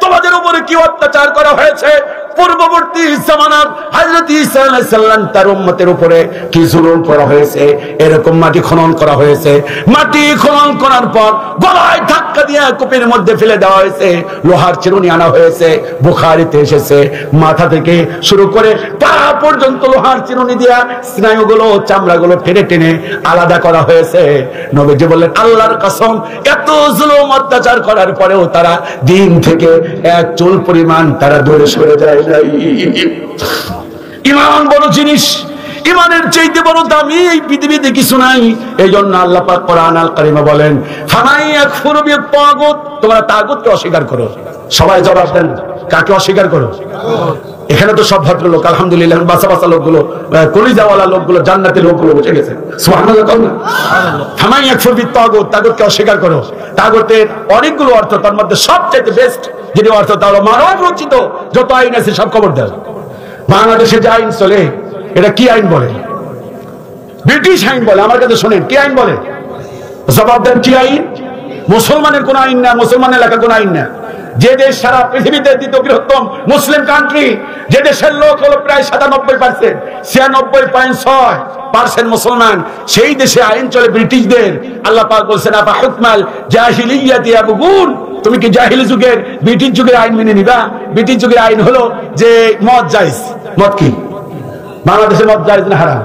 তোমাদের উপরে কি অত্যাচার করা হয়েছে। পূর্ববর্তী জামানার হযরত ঈসা আলাইহিস সালাম তার উম্মতের উপরে কি জুলুম করা হয়েছে। এরকম মাটি খনন করা হয়েছে, মাটি খনন করার পর গলায় ধাক্কা দিয়ে কূপের মধ্যে ফেলে দেওয়া হয়েছে, লোহার চিরুনি আনা হয়েছে, বুখারীতে এসেছে মাথা থেকে শুরু করে পা পর্যন্ত লোহার চিরুনি দিয়া স্নায়ুগুলো চামড়াগুলো টেনে টেনে আলাদা করা হয়েছে। নবীজি বললেন আল্লাহর কসম এত জুলুম অত্যাচার করার পরেও তারা দিন থেকে এক চুল পরিমাণ তারা দূরে সরে যায়। ঈমান বড় জিনিস, ঈমানের চাইতে বড় দামি এই পৃথিবীতে কিছু নাই। এই জন্য আল্লাহ পাক কোরআন আল কারিমে বলেন ফামাই ইয়াকফুরু বিত-তাগুত, তোমরা তাগুতকে অস্বীকার করো। সবাই জবাব দেন কাকে অস্বীকার করো? এখানে তো সব ভদ্রলোক আলহামদুলিল্লাহ, বাসা বাসা লোকগুলো, কলিজাওয়ালা লোকগুলো, জান্নাতের লোকগুলো বসে গেছে। সুবহানাল্লাহ। ফামাই ইয়াকফুরু বিত-তাগুত, তাগুতকে অস্বীকার করো। তাগুতের অনেকগুলো অর্থ, তার মধ্যে সবচেয়ে বেস্ট যেটি অর্থ তা হলো মানব রচিত যত আইন আছে সব খবর দেয়। বাংলাদেশে যে আইন চলে এটা কি আইন বলে? ব্রিটিশ আইন বলে। আমার কাছে শোনেন কি আইন বলে, জবাব দেন কি আইন? মুসলমানের কোন আইন না, মুসলমানের এলাকার কোন আইন না। যে দেশ সারা পৃথিবীতে দ্বিতীয় বৃহত্তম মুসলিম কান্ট্রি, যে দেশের লোক হলো প্রায় 97%, 96.6% মুসলমান, সেই দেশে আইন চলে ব্রিটিশদের। আল্লাহ পাক বলছেন আফা হুকমাল জাহিলিয়াতি ইয়াবগুন, তুমি কি জাহিলি যুগের ব্রিটিশ যুগের আইন মেনে নিবা? ব্রিটিশ যুগের আইন হলো যে মদ জায়েজ। মদ কি বাংলাদেশে মদ জায়েজ না হারাম?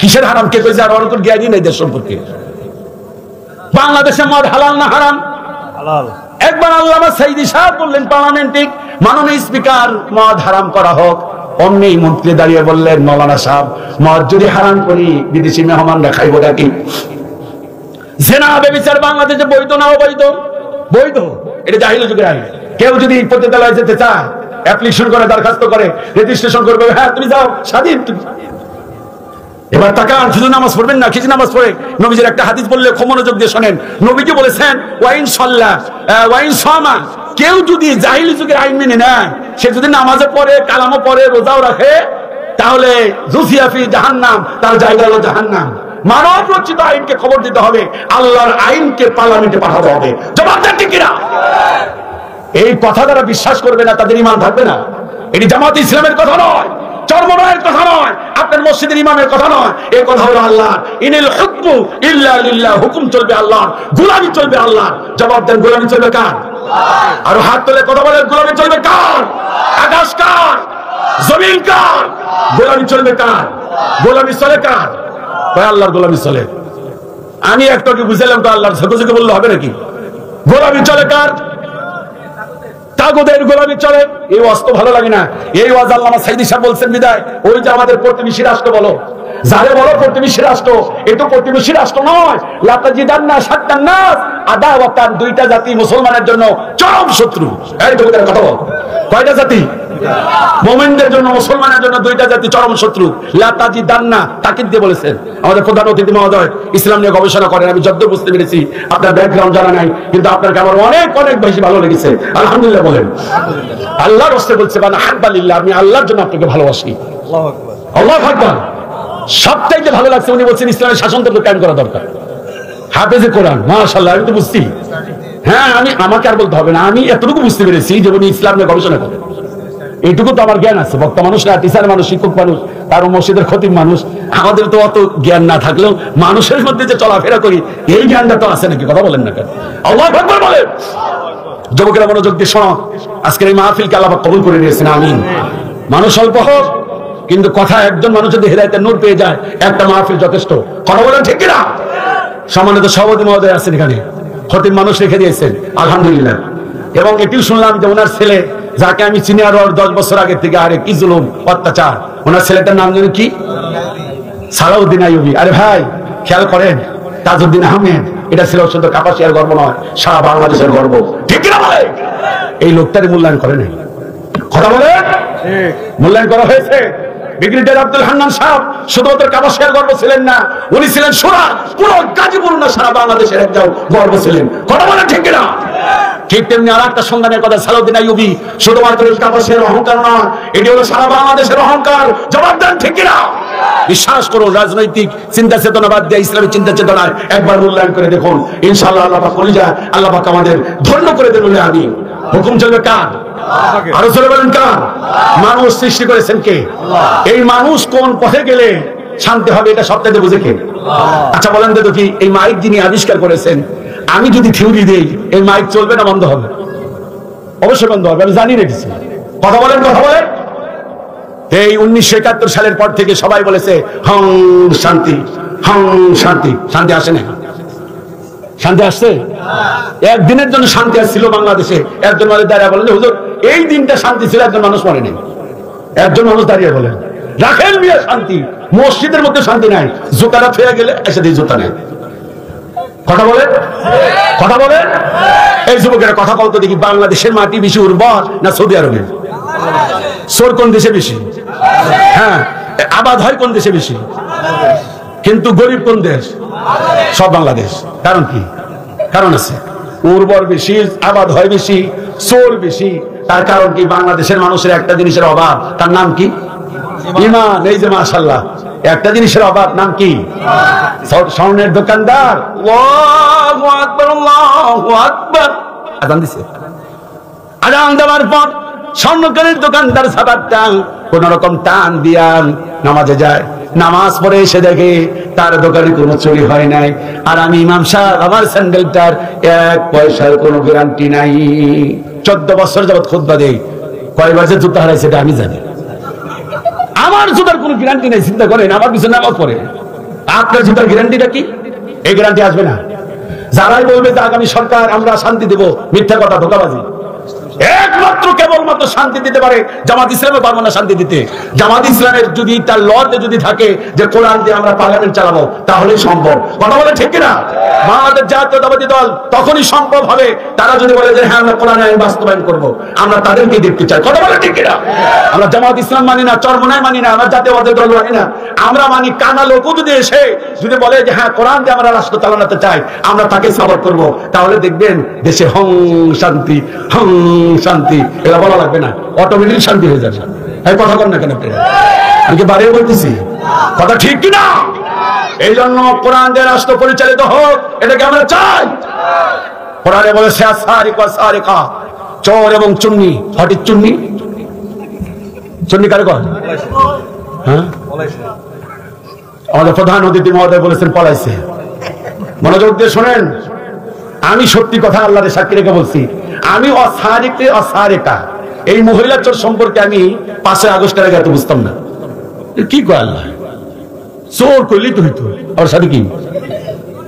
কিসের হারাম কে কইছে? আর ওর কোন জ্ঞানই নেই দেশ সম্পর্কে। বাংলাদেশে মদ হালাল না হারাম? হালাল। একবার আল্লামা সাইদি সাহেব বললেন পার্লামেন্টে, মাননীয় স্পিকার মদ হারাম করা হোক। অমনি মন্ত্রী দাঁড়িয়ে বললেন মৌলানা সাহেব মদ যদি হারাম করি বিদেশি মেহমানরা খাইব নাকি? জেনা ব্যভিচার বাংলাদেশে বৈধ না অবৈধ? বৈধ। এটা জাহিলি যুগের আইন। কেউ যদি পতিতালয়ে যেতে চায় অ্যাপ্লিকেশন করে, দরখাস্ত করে, রেজিস্ট্রেশন করবে, হ্যাঁ তুমি যাও, স্বাধীন তুমি। এবার তাকান, শুধু নামাজ পড়বেন না, কিছু নামাজ পড়ে নবীজির একটা হাদিস বললে খুব মনোযোগ দিয়ে শোনেন। নবীজি বলেছেন ওয়াইন সাল্লাহ ওয়াইন সামা, কেউ যদি জাহিলি যুগের আইন মেনে নেয়, সে যদি নামাজে পড়ে, কালামও পড়ে, রোজাও রাখে, তাহলে জুসিয়া ফি জাহান্নাম, তার জায়গা হলো জাহান্নাম। মানব রচিত আইনকে খবর দিতে হবে, আল্লাহর আইনকে পার্লামেন্টে পাঠাতে হবে। জবাব দেন ঠিক কিনা? এই কথা যারা বিশ্বাস করবে না তাদের ঈমান থাকবে না। এটি জামাত ইসলামের কথা নয়, চরমরায়ের কথা নয়, আপনার মসজিদের ইমামের কথা নয়, এই কথা হলো আল্লাহ। ইনিল হুকমু ইল্লা লিল্লাহ, হুকুম চলবে আল্লাহর, গোলামি চলবে আল্লাহর। জবাব দেন, গোলামি চলবে কার? আর হাত তুলে কথা বলেন, গোলামি চলবে কার? আকাশ কার? জমিন কার? গোলামি চলবে কার? গোলামি চলে কার? আল্লাহর গোলামি চলে। আমি একটাকে বুঝালাম তো, আল্লাহর ঝুঁকে বললে হবে নাকি? গোলামি চলে কার? তাগুদের গোলামি চলে। এই ওয়াজ তো ভালো লাগে না। এই ওয়াজ আল্লামা সাইদি সাহেব বলছেন বিদায়, ওই যে আমাদের প্রতিবেশী রাষ্ট্র বলো, যারে বলো প্রতিবেশী রাষ্ট্র, এটা প্রতিবেশী রাষ্ট্র নয়। লাতাজিদান্না শাত্তান নাস আদাওয়াতান, দুইটা জাতি মুসলমানের জন্য চরম শত্রু। এই তোদের কথা বল, কয়টা জাতি? মুমিনদের জন্য, মুসলমানের জন্য দুইটা জাতি চরম শত্রু। লাতাজিদান্না, তাকিদ দিয়ে বলেছেন আমাদের প্রধান অতিথি মহোদয়, ইসলাম নিয়ে গবেষণা করেন। আমি যতদূর বুঝতে পেরেছি, আপনার ব্যাকগ্রাউন্ড জানা নাই, কিন্তু আপনাকে আমার অনেক অনেক বেশি ভালো লেগেছে। আলহামদুলিল্লাহ বলেন। আল্লাহর রাস্তে বলছে, মানে হাব্বালিল্লাহ, আমি আল্লাহর জন্য আপনাকে ভালোবাসি। আল্লাহু আকবার, আল্লাহু আকবার। সবচাইতে ভালো লাগছে উনি বলছেন ইসলামের শাসনতন্ত্র কায়েম করা দরকার। হাফেজে কোরআন, মাশাআল্লাহ। আমি তো বুঝছি, হ্যাঁ, আমাকে আর বলতে হবে না, আমি এতটুকু বুঝতে পেরেছি যে উনি ইসলাম নিয়ে গবেষণা করেন। এইটুকু তো আমার জ্ঞান আছে। বক্তা মানুষ না, টিচার মানুষ, শিক্ষক মানুষ, তারও মসজিদের খতিব মানুষ। আমাদের তো অত জ্ঞান না থাকলেও মানুষের মধ্যে যে চলাফেরা করি, এই জ্ঞানটা তো আছে নাকি? কথা বলেন না কেন? আল্লাহু আকবার বলেন। যুবকেরা মনোযোগ দিয়ে শোনো, আজকের এই মাহফিলকে আল্লাহ পাক কবুল করে নিয়েছেন, আমিন। মানুষ অল্প হোক, কিন্তু কথা একজন মানুষ যদি হেদায়েতের নূর পেয়ে যায়, একটা মাহফিল যথেষ্ট। কথা বলেন ঠিক কিনা? সম্মানিত সভাপতি মহোদয় আছেন এখানে, খতিব মানুষ রেখে দিয়েছেন, আলহামদুলিল্লাহ। এবং এটিও শুনলাম যে ওনার ছেলে, যাকে আমি চিনি আরো 10 বছর আগে থেকে, আরে কি জুলুম অত্যাচার, ওনার ছেলেটার নাম জানেন কি? সালাউদ্দিন আইয়ুবী। আরে ভাই, খেয়াল করেন, তাজউদ্দিন আহমেদ, এটা ছিল শুধু কাপাসিয়ার গর্ব নয়, সারা বাংলাদেশের গর্ব। ঠিক কিনা বলে? এই লোকটারই মূল্যায়ন করে নাই। কথা বলে মূল্যায়ন করা হয়েছে। ব্রিগেডিয়ার আব্দুল হান্নান সাহেব শুধুমাত্র কাপাসিয়ার গর্ব ছিলেন না, উনি ছিলেন পুরো গাজীপুর না, সারা বাংলাদেশের একজন গর্ব ছিলেন। কথা বলে ঠিক কিনা? ঠিক তেমনি আর একটা সন্ধানের কথা, সালাউদ্দিন আইয়ুবী শুধুমাত্র কাপাসিয়ার অহংকার নয়, এটি হলো সারা বাংলাদেশের অহংকার। জবাব দেন ঠিক কিনা? বিশ্বাস করুন, রাজনৈতিক চিন্তা চেতনা বাদ দিয়ে ইসলামী চিন্তা চেতনায় একবার মূল্যায়ন করে দেখুন, ইনশাআল্লাহ আল্লাহ পাক কলিজা, আল্লাহ পাক আমাদের ধন্য করে দেন। আমিন। হুকুম চলবে কার? আরো চলে বলেন কার? মানুষ সৃষ্টি করেছেন কে? এই মানুষ কোন পথে গেলে শান্তি হবে, এটা সবটাইতে বুঝে কে? আচ্ছা বলেন তো কি, এই মাইক যিনি আবিষ্কার করেছেন, আমি যদি থিওরি দেই, এই মাইক চলবে না বন্ধ হবে? অবশ্যই বন্ধ হবে, আমি জানি রেখেছি। কথা বলেন, কথা বলেন। এই 1971 সালের পর থেকে সবাই বলেছে হং শান্তি, হং শান্তি। শান্তি আসে না? শান্তি আসছে? একদিনের জন্য শান্তি আসছিল বাংলাদেশে। একজন মানুষ দাঁড়িয়ে বলেন, হুজুর এই দিনটা শান্তি ছিল, একজন মানুষ মরে নেই। একজন মানুষ দাঁড়িয়ে বলেন, রাখেন বিয়ে শান্তি, মসজিদের মধ্যে শান্তি নাই, জুতাটা ফেয়ে গেলে এসে দিয়ে জুতা নেই। কথা বলেন, কথা বলেন। এই যুবকেরা কথা বলতে দেখি, বাংলাদেশের মাটি বেশি উর্বর না সৌদি আরবে? চোর কোন দেশে বেশি? হ্যাঁ, আবাদ হয় কোন দেশে বেশি? কিন্তু গরিব কোন দেশ? সব বাংলাদেশ। কারণ কি? কারণ আছে, উর্বর বেশি, আবাদ হয় বেশি, চোর বেশি। তার কারণ কি? বাংলাদেশের মানুষের একটা জিনিসের অভাব, তার নাম কি? ঈমান। এই যে মাশাআল্লাহ, একটা জিনিসের অভাব, নাম কি? স্বর্ণের দোকানদার আল্লাহু আকবার, আল্লাহু আকবার আযান দিছে, আযান দেওয়ার পর স্বর্ণকারের দোকানদার সাবাতটা কোন রকম টান দিয়া নামাজে যায়, নামাজ পড়ে এসে দেখে তার দোকানে কোনো চুরি হয় নাই। আর আমি ইমাম সাহেব, আমার স্যান্ডেলটার 1 পয়সার কোনো গ্যারান্টি নাই। 14 বছর যাবত খুতবা দেই, কয়বার যে জুতা হারাইছে এটা আমি জানি। আমার জুতার কোনো গ্যারান্টি নাই। চিন্তা করেন, আমার পিছনে নামাজ পড়ে। আপনার জুতার গ্যারান্টিটা কি? এই গ্যারান্টি আসবে না। যারাই বলবে যে আগামী সরকার আমরা শান্তি দেব, মিথ্যা কথা, ধোঁকাবাজি। একমাত্র কেবলমাত্র শান্তি দিতে পারে জামাত ইসলামে, পারবো না শান্তি দিতে। জামাত ইসলামের যদি তার লতে যদি থাকে যে কোরআন দিয়ে আমরা পার্লামেন্ট চালাবো, তাহলেই সম্ভব। কথা বলে ঠিক কিনা? বাংলাদেশ জাতীয়তাবাদী দল তখনই সম্ভব হবে তারা যদি বলে যে হ্যাঁ আমরা কোরআন আইন বাস্তবায়ন করবো, আমরা তাদেরকে দেখতে চাই। কথা বলে ঠিক কিনা? আমরা জামাত ইসলাম মানি না, চরমনাই মানি না, আমরা জাতীয়তাবাদী দল মানি না। আমরা মানি কানা লোকও যদি এসে যদি বলে যে হ্যাঁ কোরআন দিয়ে আমরা রাষ্ট্র চালাতে চাই, আমরা তাকে সাপোর্ট করবো। তাহলে দেখবেন দেশে হং শান্তি, হং শান্তি, এটা বলা লাগবে না, অটোমেটিক শান্তি হয়ে যাবে। এই কথা কর না কেন? আমি কি বাড়িয়ে বলতেছি? কথা ঠিক কিনা? এই জন্য কোরআন দিয়ে রাষ্ট্র পরিচালিত হোক, এটাকে আমরা চাই। কোরআনে বলেছে চোর এবং চুন্নি, হটির চুন্নি চন্ডী কারে কয়? হ্যাঁ, আমাদের প্রধান অতিথি মহোদয় বলেছেন পলাইছে। মনোযোগ দিয়ে শোনেন, আমি সত্যি কথা আল্লাহর সাক্ষী রেখে বলছি, আমি অসারিকা এই মহিলা চোর সম্পর্কে আমি 5 আগস্টের আগে এত বুঝতাম না। কি কয় আল্লাহ, চোর কইলেই তো হইতো, আর সাথে কি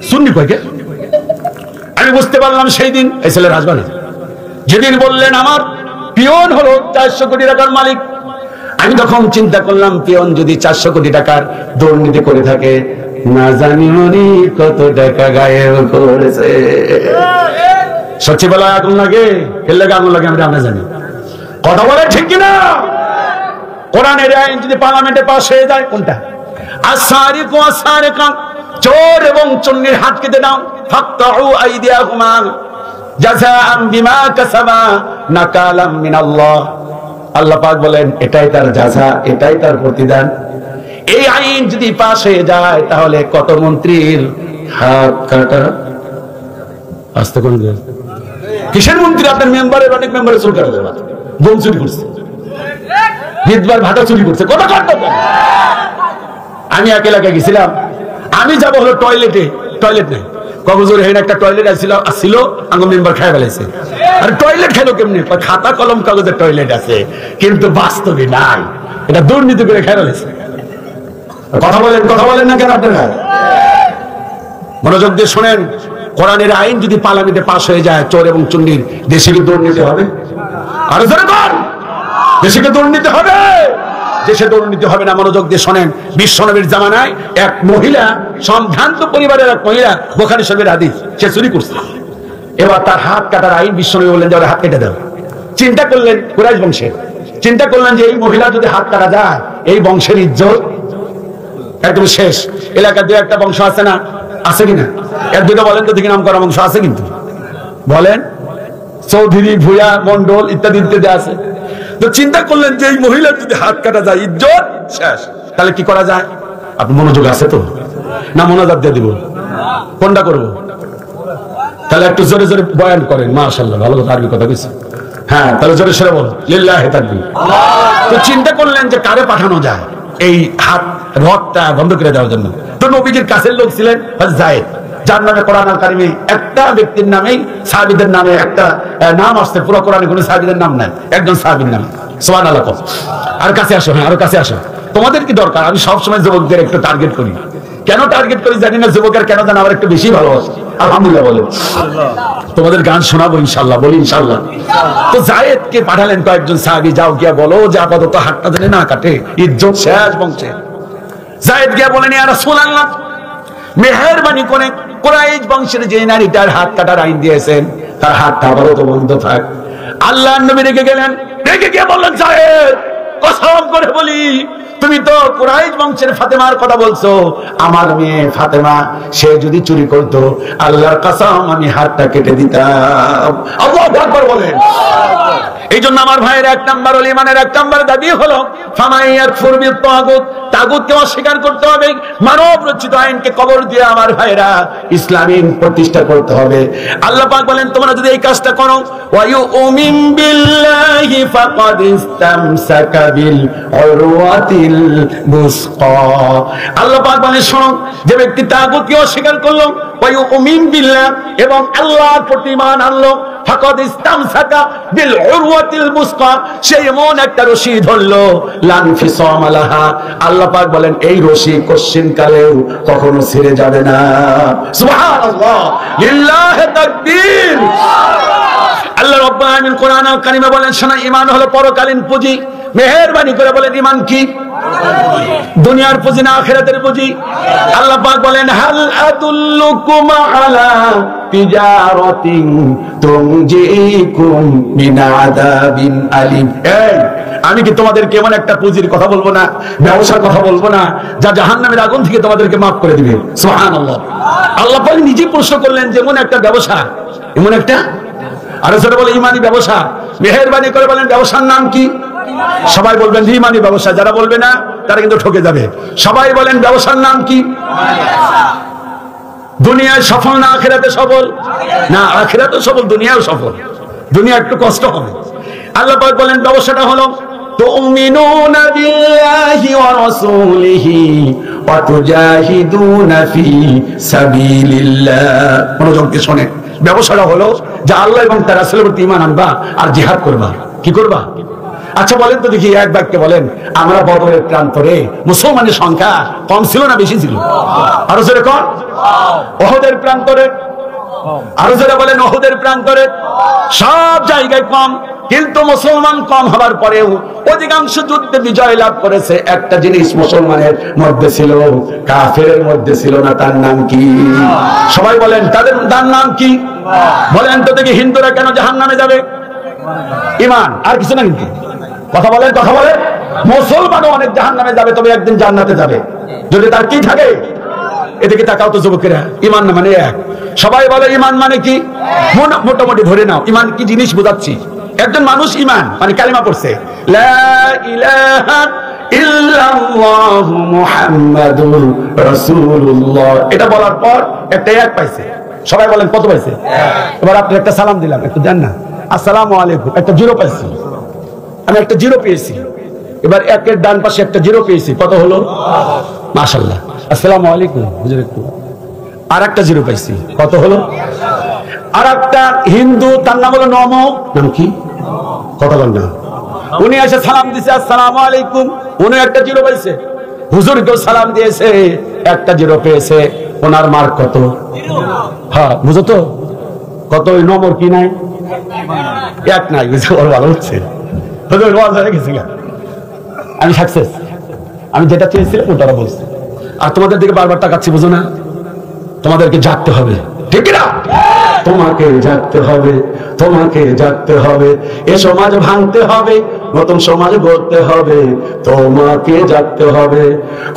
সুন্নি কয় কে? আমি বুঝতে পারলাম সেই দিন এই ছেলের হাসবানা যেদিন বললেন আমার পিয়ন হলো 400 কোটি টাকার মালিক। আমি তখন চিন্তা করলাম, পিয়ন যদি 400 কোটি টাকার দুর্নীতি করে থাকে, না জানি উনি কত টাকা গায়েব করেছে। সচিবালয় আগুন লাগে, এর লাগে আগুন লাগে আমরা জানি। কথা বলে ঠিক কিনা? কোরআনের আইন যদি পার্লামেন্টে পাস হয়ে যায়, কোনটা? আসারিকু আসারিকা, চোর এবং চোরনির হাত কেটে দাও। ফাকতাউ আইদিয়াহুমা জাযাআন বিমা কাসাবা নাকালাম মিনাল্লাহ। আল্লাহ পাক বলেন এটাই তার জাযা, এটাই তার প্রতিদান। এই আইন যদি পাস হয়ে যায় তাহলে কত মন্ত্রীর হাত কাটা। আস্তে কোন কিসের মন্ত্রী? আপনার মেম্বারের অনেক মেম্বারের চুল কাটা দেবে, বোম চুরি করছে, বিধবার ভাটা চুরি করছে, কত কাটতে। আমি এক এলাকায় গেছিলাম, আমি যাবো হলো টয়লেটে, টয়লেট নেই কক্সবাজার হেন একটা টয়লেট আসছিল, আমার মেম্বার খাই ফেলাইছে। আর টয়লেট খেলো কেমনি? খাতা কলম কাগজের টয়লেট আছে, কিন্তু বাস্তবে নাই, এটা দুর্নীতি করে খাই ফেলাইছে। কথা বলেন না কেন আপনারা? মনোযোগ দিয়ে শোনেন, কোরআনের আইন যদি পার্লামেন্টে পাস হয়ে যায়, চোর এবং চুন্নির দেশে কি দুর্নীতি হবে? আরো জোরে বল, দেশে কি দুর্নীতি হবে? দেশে দুর্নীতি হবে না। মনোযোগ দিয়ে শোনেন, বিশ্বনবীর জামানায় এক মহিলা, সম্ভ্রান্ত পরিবারের এক মহিলা, বুখারী শরীফের হাদিস, সে চুরি করছে। এবার তার হাত কাটার আইন বিশ্বনবী বললেন যে ওর হাত কেটে দাও। চিন্তা করলেন কুরাইশ বংশের, চিন্তা করলেন যে এই মহিলা যদি হাত কাটা যায়, এই বংশের ইজ্জত একদম শেষ। এলাকার দু একটা বংশ আছে না, আছে কিনা? এর দুটো বলেন তো দেখি, নাম করা বংশ আছে কিন্তু বলেন, চৌধুরী, ভূয়া, মন্ডল ইত্যাদি ইত্যাদি আছে। তো চিন্তা করলেন যে এই মহিলার যদি হাত কাটা যায়, ইজ্জত শেষ। তাহলে কি করা যায়? আপনি মনোযোগ আছে তো না? মোনাজাত দিয়ে দিব, কোনটা করব? তাহলে একটু জোরে জোরে বয়ান করেন। মাশাআল্লাহ, ভালো কথা, আরবি কথা কইছে। হ্যাঁ, তাহলে জোরে সরে বল, লিল্লাহি তাকবীর। তো চিন্তা করলেন যে কারে পাঠানো যায় এই হাত রথটা বন্ধ করে দেওয়ার জন্য। তো নবীজির কাছের লোক ছিলেন হযরত যায়েদ, যার নামে কোরআন কারিমে একটা ব্যক্তির নামেই সাহাবীদের নামে একটা নাম আসছে, পুরো কোরআনে কোনো সাহাবীদের নাম নাই, একজন সাহাবীর নাম। সুবহানাল্লাহ। আর কাছে আসো, হ্যাঁ আরো কাছে আসো। তোমাদের কি দরকার? আমি সবসময় যুবকদের একটু টার্গেট করি। কেন টার্গেট করি জানি না, যুবকের কেন জানা আমার একটু বেশি ভালোবাসি। আলহামদুলিল্লাহ বলে তোমাদের গান শোনাবো ইনশাল্লাহ, বলি ইনশাল্লাহ। তো যায়েদকে পাঠালেন কয়েকজন সাহাবী, যাও গিয়া বলো যে আপাতত হাতটা জানি না কাটে, ইজ্জত শেষ বংশে। যায়েদ গিয়া বলেন ইয়া রাসূলুল্লাহ, মেহেরবানি করে কুরাইশ বংশের যে নারীটার হাত কাটার আইন দিয়েছেন, তার হাতটা আপাতত বন্ধ থাক। আল্লাহর নবী রেগে গেলেন, রেগে গিয়ে বললেন যায়েদ, কসম করে বলি তুমি তো কুরাইশ বংশের ফাতেমার কথা বলছো। আমার মেয়ে ফাতেমা, সে যদি চুরি করতো, আল্লাহর কসম আমি হাতটা কেটে দিতাম। আল্লাহু আকবার বলেন। এই জন্য আমার ভাইয়ের 1 নাম্বার হল ইমানের 1 নাম্বার দাবি হলো ফামাইয়াকফুর বিত-তাগুত, তাগুতকে অস্বীকার করতে হবে, মানব রচিত আইনকে কবর দিয়ে আমার ভাইরা ইসলামী প্রতিষ্ঠা করতে হবে। আল্লাহ পাক বলেন তোমরা যদি এই কাজটা করো, ওয়ায়ুমিন বিল্লাহি ফাকাদ ইসতামসাকা বিল উরওয়াতিল বুসকা। আল্লাহ পাক বলেন শোনো, যে ব্যক্তি তাগুতকে অস্বীকার করলো, ওয়ায়ুমিন বিল্লাহ, এবং আল্লাহর প্রতি ঈমান আনলো, ফাকাদ ইসতামসাকা বিল উরওয়াতিল বুসকা, সে এমন একটা রশি ধরলো, লান ফিসাম লাহা, আল্লাহ পাক বলেন এই রশি কশিন কালেও কখনো ছিঁড়ে যাবে না। সুবহানাল্লাহ, লিল্লাহি তাকবীর। আল্লাহ রাব্বুল আলামিন কোরআনুল কারীমে বলেন শোনা, ঈমান হলো পরকালীন পুঁজি। মেহেরবানি করে বলেন ঈমান কি? দুনিয়ার পুঁজি না আখিরাতের পুঁজি? আল্লাহ পাক বলেন হাল আদুল্লুকুম আলা তিজারাতিন তুনজিকুম মিন আযাবিন আলিম। এই আমি কি তোমাদেরকে এমন একটা পুঁজির কথা বলবো না, ব্যবসার কথা বলবো না, যা জাহান্নামের আগুন থেকে তোমাদেরকে মাফ করে দিবে? সুবহানাল্লাহ। আল্লাহ পাক নিজে প্রশ্ন করলেন যে এমন একটা ব্যবসা, এমন একটা, আর সেটা বলে ইমানি ব্যবসা। মেহেরবানি করে বলেন ব্যবসার নাম কি? সবাই বলবেন ইমানি ব্যবসা, যারা বলবে না তারা কিন্তু ঠকে যাবে। সবাই বলেন ব্যবসার নাম কি? দুনিয়ায় সফল না আখিরাতে সফল? না, আখিরাতে সফল, দুনিয়াও সফল। দুনিয়া একটু কষ্ট হবে। আল্লাহ পাক বলেন ব্যবসাটা হলো তুমিনুনা বিল্লাহি ওয়া রাসূলিহি ওয়া তুজাহিদুনা ফি সাবিলিল্লাহ। মনোযোগ দিয়ে শুনেন, ব্যবসাটা হলো যে আল্লাহ এবং তার রাসূলের প্রতি ঈমান আনবা আর জিহাদ করবা। কি করবা? আচ্ছা বলেন তো দেখি, এক বাক্যে বলেন, আমরা বদরের প্রান্তরে মুসলমানের সংখ্যা কম ছিল না বেশি ছিল? আরো জোরে কোন? ওহদের প্রান্তরে, আরো জোরে বলেন, ওহদের প্রান্তরে সব জায়গায় কম, কিন্তু মুসলমান কম হবার পরেও অধিকাংশ যুদ্ধে বিজয় লাভ করেছে। একটা জিনিস মুসলমানের মধ্যে ছিল, কাফেরের মধ্যে ছিল না। তার নাম কি? সবাই বলেন, তার নাম কি? বলেন তো দেখি, হিন্দুরা কেন জাহান্নামে যাবে? ঈমান, আর কিছু না। কিন্তু কথা বলেন, কথা বলেন। মুসলমানও অনেক জাহান্নামে যাবে, তবে একদিন জান্নাতে যাবে যদি তার কি থাকে। এদিকে তাকাও তো যুবকেরা, ঈমান মানে এক। সবাই বলে ঈমান মানে কি? মোটামুটি ধরে নাও ঈমান কি জিনিস বোঝাচ্ছি। একজন মানুষ ঈমান মানে কালিমা পড়ছে, লা ইলাহা ইল্লাল্লাহু মুহাম্মাদুর রাসূলুল্লাহ, এটা বলার পর একটা এক পাইছে। সবাই বলেন কত পাইছে? এবার আপনি একটা সালাম দিলাম, একটু দেন না, আসসালামু আলাইকুম, একটা জিরো পাইছি। আমি একটা জিরো পেয়েছি। এবার একের ডান পাশে একটা জিরো পেয়েছি, কত হলো? মাশাআল্লাহ। আসসালামু আলাইকুম হুজুর, একটু আর একটা জিরো পাইছি, কত হলো? আর একটা হিন্দু, তার নাম হলো নম, নাম কি? কথা বল না। উনি এসে সালাম দিয়েছে, আসসালামু আলাইকুম, উনি একটা জিরো পাইছে। হুজুরকেও সালাম দিয়েছে, একটা জিরো পেয়েছে। ওনার মার্ক কত? হ্যাঁ বুঝো তো কত? ওই নম্বর কি নাই? এক নাই। ভালো হচ্ছে, আমি সাকসেস। আমি যেটা চেয়েছিলাম ওটা বলছি। আর তোমাদের দিকে বারবার তাকাচ্ছি, বুঝো না? তোমাদেরকে জাগতে হবে, ঠিক না? তোমাকে জাগতে হবে, তোমাকে জাগতে হবে। এ সমাজ ভাঙতে হবে, নতুন সমাজ গড়তে হবে, তোমাকে জাগতে হবে।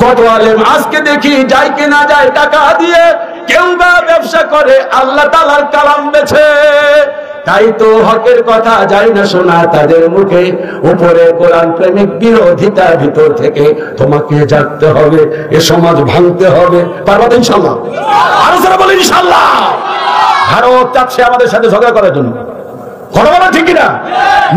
কত আলেম আজকে দেখি যায় কি না যায় টাকা দিয়ে, কেউ বা ব্যবসা করে আল্লাহ তাআলার কালাম বেচে। তাই তো হকের কথা যায় না শোনা তাদের মুখে, উপরে কোরআন প্রেমিক বিরোধিতা ভিতর থেকে। তোমাকে জাগতে হবে, এ সমাজ ভাঙতে হবে। পারবা তো ইনশাআল্লাহ? আরো যারা বলে ইনশাআল্লাহ। ভারত চাচ্ছে আমাদের সাথে ঝগড়া করার জন্য, কথা বলা ঠিক কিনা?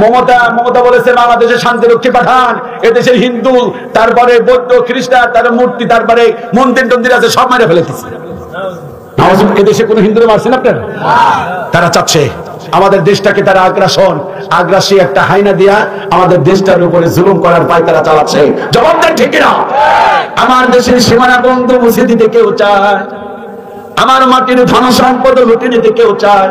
মমতা বলেছে বাংলাদেশে শান্তিরক্ষী পাঠান, এদেশের হিন্দু, তারপরে বৌদ্ধ, খ্রিস্টান, তার মূর্তি, তারপরে মন্দির টন্দির আছে, সব মেরে ফেলেছে। এদেশে কোন হিন্দুরা মারছেন আপনারা? তারা চাচ্ছে আমাদের দেশটাকে, তারা আগ্রাসী একটা হাইনা দিয়া আমাদের দেশটার উপরে জুলুম করার পায়তারা চালাচ্ছে। জবাব দেন ঠিক কিনা? আমার দেশের সীমানা বন্ধ মুছে দিতে কেউ চায়, আমার মাটির ধন সম্পদ লুটে নিতে কেউ চায়,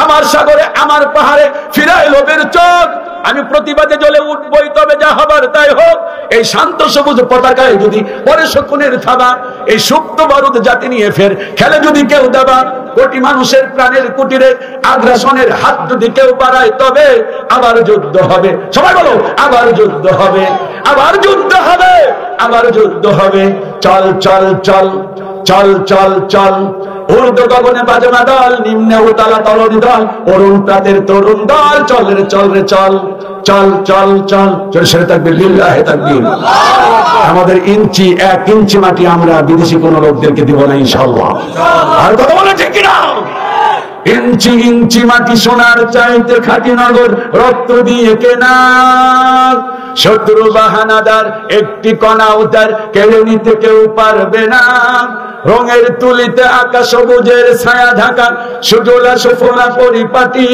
আমার সাগরে, আমার পাহাড়ে ফিরায় লোভের চোখ। আমি প্রতিবাদে জ্বলে উঠবই, তবে যা হবার তাই হোক। এই শান্ত সবুজ পতাকায় যদি পরে শকুনের থাবা, এই সুপ্ত বারুদ জাতি নিয়ে ফের খেলে যদি কেউ দাবা, কোটি মানুষের প্রাণের কুটিরে আগ্রাসনের হাত যদি কেউ বাড়ায়, তবে আবার যুদ্ধ হবে। সবাই বলো, আবার যুদ্ধ হবে, আবার যুদ্ধ হবে, আবার যুদ্ধ হবে। চল চল চল চল চল চল, ঊর্ধ্ব গগনে বাজনা দল, নিম্নে উতালা তরুণী দল, অরুণ প্রাতের তরুণ দল। চল রে চল রে চল, চল চল চল, জোরে তাকবীর, লিল্লাহি তাকবীর। আমাদের ইঞ্চি, 1 ইঞ্চি মাটি আমরা বিদেশি কোন লোকদেরকে দিব না ইনশাআল্লাহ। আর কথা বলে ঠিক কিনা? ইঞ্চি ইঞ্চি মাটি সোনার চাইতে খাঁটি নগর রক্ত দিয়ে কেনা। শত্রু বাহানাদার একটি কণা উতার কেড়ে নিতে কেউ পারবে না। রঙের তুলিতে আকাশ সবুজের ছায়া ঢাকা, সুজলা সুফলা পরিপাটি।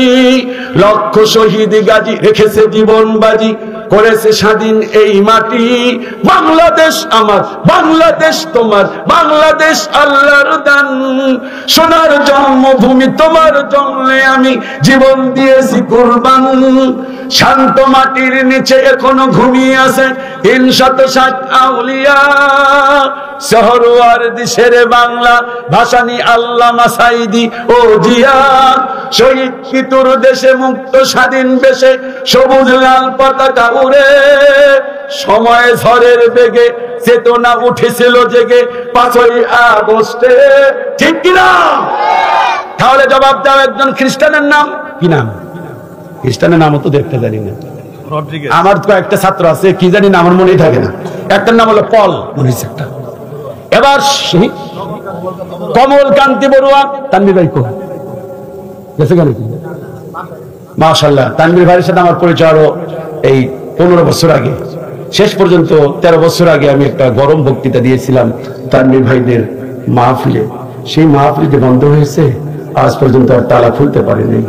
লক্ষ শহীদ গাজী রেখেছে জীবন বাজি, করেছে স্বাধীন এই মাটি। বাংলাদেশ আমার, বাংলাদেশ তোমার, বাংলাদেশ আল্লাহর দান। সোনার জন্মভূমি, তোমার জন্মে আমি জীবন দিয়েছি কুরবান। শান্ত মাটির নিচে এখনো ঘুমিয়ে আছে 360 আউলিয়া। শহরওয়ার দিশের বাংলা ভাসানী আল্লামা সাইদি ও জিয়া। শহীদ পিতুর দেশে মুক্ত স্বাধীন বেশে সবুজ লাল পতাকা উড়ে। সময় ঝড়ের বেগে চেতনা উঠেছিল জেগে 5ই আগস্টে, ঠিক কিনা? তাহলে জবাব দাও, একজন খ্রিস্টানের নাম কি? নাম খ্রিস্টানের নামও তো দেখতে জানি না। আমার তো একটা ছাত্র আছে, কি জানি না, আমার মনেই থাকে না। একটার নাম হলো পল, মনে হচ্ছে একটা। এবার কমল কান্তি বড়ুয়া, তানভীর ভাই কো গেছে কেন? মাশাআল্লাহ, তানভীর ভাইয়ের সাথে আমার পরিচয় আরো এই 15 বছর আগে, শেষ পর্যন্ত 13 বছর আগে আমি একটা গরম বক্তৃতা দিয়েছিলাম তানভীর ভাইদের মাহফিলে। সেই মাহফিল যে বন্ধ হয়েছে, আজ পর্যন্ত আর তালা খুলতে পারেনি।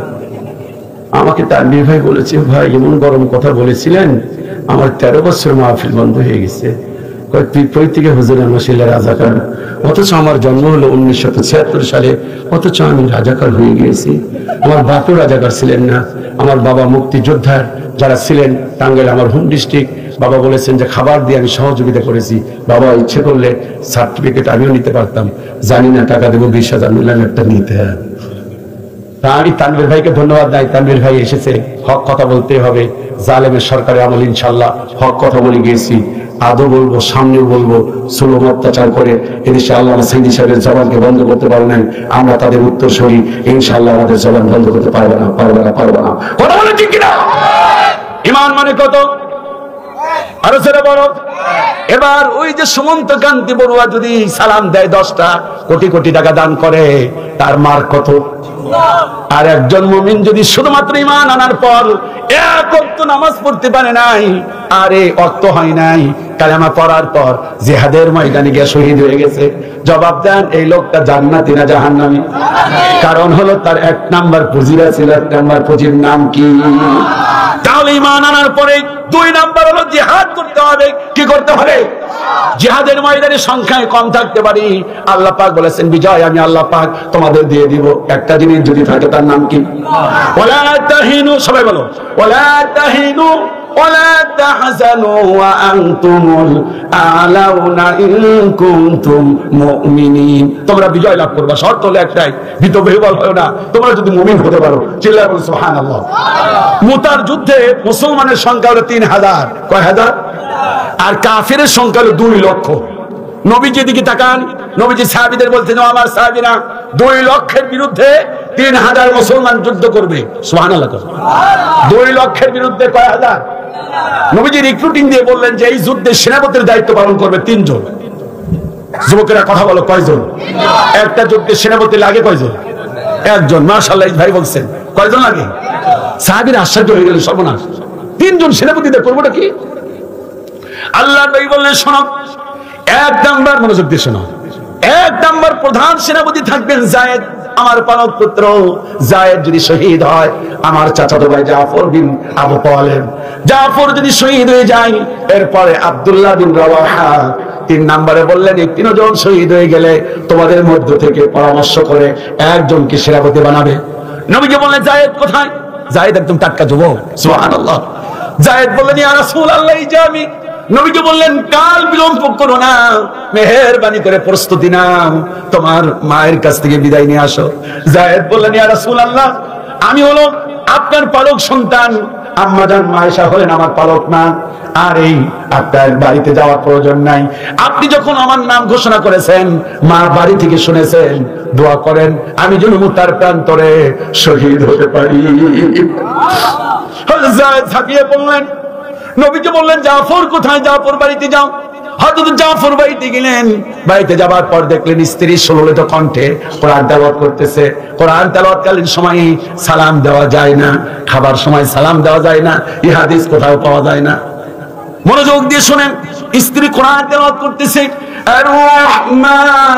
আমাকে তানভীর ভাই বলেছে, ভাই এমন গরম কথা বলেছিলেন, আমার 13 বছর মাহফিল বন্ধ হয়ে গেছে। তুই কই থেকে হুজুর? আমার ছেলে রাজাকার, অথচ আমার জন্ম হলো 1976 সালে, অথচ আমি রাজাকার হয়ে গিয়েছি। আমার বাপও রাজাকার ছিলেন না, আমার বাবা মুক্তিযোদ্ধার যারা ছিলেন টাঙ্গাইল আমার হোম ডিস্ট্রিক্ট, বাবা বলেছেন যে খাবার দিয়ে আমি সহযোগিতা করেছি। বাবা ইচ্ছে করলে সার্টিফিকেট আমিও নিতে পারতাম, জানি না টাকা দেবো 20,000 নিলাম একটা নিতে। তা আমি তানভীর ভাইকে ধন্যবাদ দেই, তানভীর ভাই এসেছে, হক কথা বলতে হবে। জালেমের সরকারের আমল ইনশাল্লাহ হক কথা বলে গিয়েছি, আদৌ বলবো, সামনেও বলবো। জুলুম অত্যাচার করে এদেশে আল্লাহ সাইদি সাহেবের জবানকে বন্ধ করতে পারে নাই, আমরা তাদের উত্তরসূরি, ইনশাল্লাহ আমাদের জবান বন্ধ করতে পারবো না, পারবো না, পারবো না। কথা বলে ঠিক কিনা? ঈমান মানে কত? আরো ছেড়ে বড়। এবার ওই যে সুমন্ত কান্তি বড়ুয়া যদি সালাম দেয় 10টা কোটি কোটি টাকা দান করে, তার মার কত? আর একজন মুমিন যদি শুধুমাত্র ঈমান আনার পর এক ওয়াক্ত নামাজ পড়তে পারে নাই, আরে অক্ত হয় নাই, কালেমা পড়ার পর জিহাদের ময়দানে গিয়ে শহীদ হয়ে গেছে, জবাব দেন এই লোকটা জান্নাতি না জাহান্নামী? কারণ হলো তার 1 নাম্বার পুঁজিরা ছিল, 1 নাম্বার পুঁজির নাম কি? তাহলে ঈমান আনার পরে 2 নাম্বার হলো জিহাদ করতে হবে। কি করতে হবে? জিহাদের ময়দানে সংখ্যায় কম থাকতে পারি, আল্লাহ পাক বলেছেন বিজয় আমি আল্লাহ পাক তোমাদের দিয়ে দিব। একটা জিনিস যদি থাকে তার নাম কি? ওয়ালা তাহিনু, সবাই বলো ওয়ালা তাহিনু ওয়ালা তাহজানু ওয়া আনতুমুল আলাউনা ইন কুনতুম মুমিনিন। তোমরা বিজয় লাভ করবে, শর্ত হলো একটাই, ভীতবিহ্বল হয় না, তোমরা যদি মুমিন হতে পারো। চিল্লায় বলো সুবহানাল্লাহ। মুতার যুদ্ধে মুসলমানের সংখ্যা হলো 3000। কয় হাজার? আর কাফিরের সংখ্যা হলো 2 লক্ষ। নবীজি দিকে তাকান, নবীজি সাহাবীদের বলতেন, আমার সাহাবীরা 2 লক্ষের বিরুদ্ধে 3000 মুসলমান যুদ্ধ করবে। সুবহানাল্লাহ। 2 লক্ষের বিরুদ্ধে কয় হাজার? নবীজি রিক্রুটিং দিয়ে বললেন যে এই যুদ্ধে সেনাপতির দায়িত্ব পালন করবে 3 জন। যুবকেরা কথা বলো, কয়জন? একটা যুদ্ধে সেনাপতি লাগে কয়জন? 1 জন। মাশাআল্লাহ, ভাই বলছেন কয়জন লাগে? সাহাবীরা আশ্চর্য হয়ে গেলেন, সর্বনাশ, 3 জন সেনাপতিদের করবোটা কি? আল্লাহ নবী বললেন শোনো, 1 নাম্বার, মনোযোগ দিয়ে শোনো, 1 নাম্বার প্রধান সেনাপতি থাকবেন যায়েদ, আমার পালক পুত্র। যায়েদ যদি শহীদ হয়, আমার চাচাতো ভাই জাফর বিন আবু তালেব, জাফর যদি শহীদ হয়ে যায়, এরপরে আব্দুল্লাহ বিন রাওয়াহা। 3 নম্বরে বললেন এই 3 জন শহীদ হয়ে গেলে তোমাদের মধ্য থেকে পরামর্শ করে একজনকে সেনাপতি বানাবে। নবীজি বললেন যায়েদ কোথায়? যায়েদ একদম টাটকা যুবক। সুবহানাল্লাহ। যায়েদ বললেন ইয়া রাসূলুল্লাহ, এই যে আমি। নবীজি বললেন কাল বিলম্ব করো না, মেহেরবানি করে প্রস্তুতি নাও, তোমার মায়ের কাছ থেকে বিদায় নিয়ে আসো। যায়েদ বললেন ইয়া রাসূলুল্লাহ, আমি হলো আপনার পালক সন্তান, আম্মাজান মায়েশা হলেন আমার পালক মা, আর এই আপনার বাড়িতে যাওয়ার প্রয়োজন নাই। আপনি যখন আমার নাম ঘোষণা করেছেন, মা বাড়ি থেকে শুনেছেন, দোয়া করেন আমি যেন মুতার প্রান্তরে শহীদ হতে পারি। যায়েদ ঝাঁপিয়ে পড়লেন। নবীজি বললেন জাফর কোথায়? জাফর বাড়িতে যাও। হযরত জাফর বাড়িতে গেলেন। বাড়িতে যাবার পর দেখলেন স্ত্রী সুললিত কণ্ঠে কোরআন তেলাওয়াত করতেছে। কোরআন তেলাওয়াতকালীন সময়ে সালাম দেওয়া যায় না, খাবার সময় সালাম দেওয়া যায় না, এই হাদিস কোথাও পাওয়া যায় না। মনোযোগ দিয়ে শুনেন, স্ত্রী কোরআন তেলাওয়াত করতেছে, আর রহমান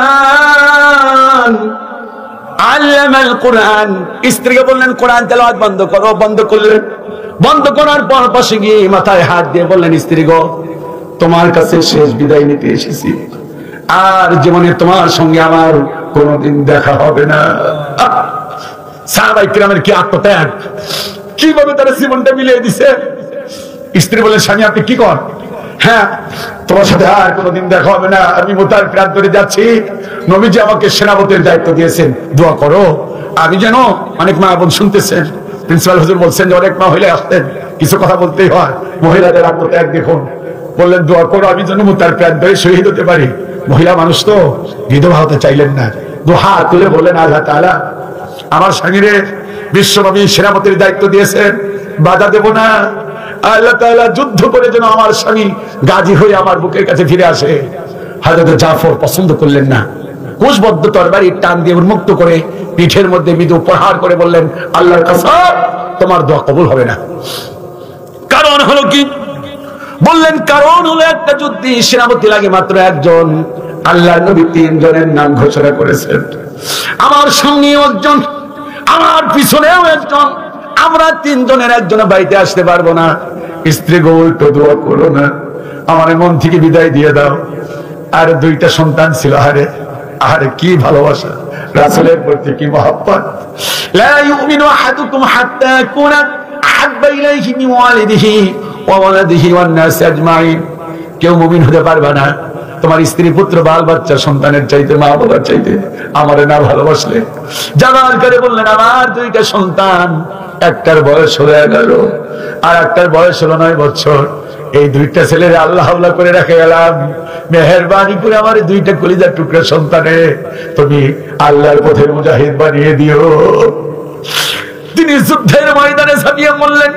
আল্লামাল কোরআন। স্ত্রীকে বললেন কোরআন তেলাওয়াত বন্ধ করো। বন্ধ করলেন। বন্ধ করার পর পাশে গিয়ে মাথায় হাত দিয়ে বললেন স্ত্রী গো, তোমার কাছে শেষ বিদায় নিতে এসেছি, আর জীবনে তোমার সঙ্গে আমার কোনোদিন দেখা হবে না। সাহাবায়ে কিরামের কি আত্মত্যাগ, কিভাবে তারা জীবনটা মিলিয়ে দিছে। স্ত্রী বলে স্বামী আপনি কি করেন? হ্যাঁ, তোমার সাথে আর কোনোদিন দেখা হবে না, আমি মুতার প্রান্তরে যাচ্ছি। নবীজি আমাকে সেনাপতির দায়িত্ব দিয়েছেন, দোয়া করো আমি যেন। অনেক মা বোন শুনতেছেন, প্রিন্সিপাল হুজুর বলছেন যে অনেক মা হইলে আসতেন, কিছু কথা বলতেই হয়। মহিলাদের আত্মত্যাগ দেখুন। বললেন দোয়া করো আমি যেন মুতার প্রান্তরে শহীদ হতে পারি। মহিলা মানুষ তো, বিধবা হতে চাইলেন না। দোহা তুলে বললেন আল্লাহ তাআলা আমার স্বামীরে বিশ্বনবী সেনাপতির দায়িত্ব দিয়েছেন, বাধা দেব না। আল্লাহ তাআলা যুদ্ধ করে যেন আমার স্বামী গাজী হয়ে আমার বুকের কাছে ফিরে আসে। হযরত জাফর পছন্দ করলেন না। কোষবদ্ধ তরবারি টান দিয়ে উন্মুক্ত করে পিঠের মধ্যে মৃদু প্রহার করে বললেন আল্লাহর কসম তোমার দোয়া কবুল হবে না। কারণ হলো কি, বললেন কারণ হলো একটা যুদ্ধে সেনাপতি লাগে মাত্র একজন। আল্লাহর নবী 3 জনের নাম ঘোষণা করেছেন, আমার সঙ্গেও একজন, আমার পিছনেও একজন, আমরা 3 জনের একজন বাড়িতে আসতে পারবো না। স্ত্রী গো একটু দোয়া করো না, আমার মন থেকে বিদায় দিয়ে দাও। আর 2টা সন্তান ছিল, আরে কি ভালোবাসা, রাসূলের প্রতি কি মহব্বত। লা ইউমিনু আহাদুকুম হাত্তা ইয়াকুনা আহাব্বা ইলাইহি মিন ওয়ালিদিহি ওয়া ওয়ালাদিহি ওয়ান নাস আজমাইন। কেউ মুমিন হতে পারবে না তোমার স্ত্রী পুত্র বাল বাচ্চা সন্তানের চাইতে, মা বাবার চাইতে আমারে না ভালোবাসলে। জানার করে বললেন আমার 2টা সন্তান, একটার বয়স হলো 11 আর একটার বয়স হলো 9 বছর। এই 2টা ছেলের আল্লাহ আল্লাহ করে রেখে গেলাম, মেহেরবানি করে আমার 2টা কলিজার টুকরা সন্তানে তুমি আল্লাহর পথের মুজাহিদ বানিয়ে দিও। তিনি যুদ্ধের ময়দানে ঝাঁপিয়ে মরলেন।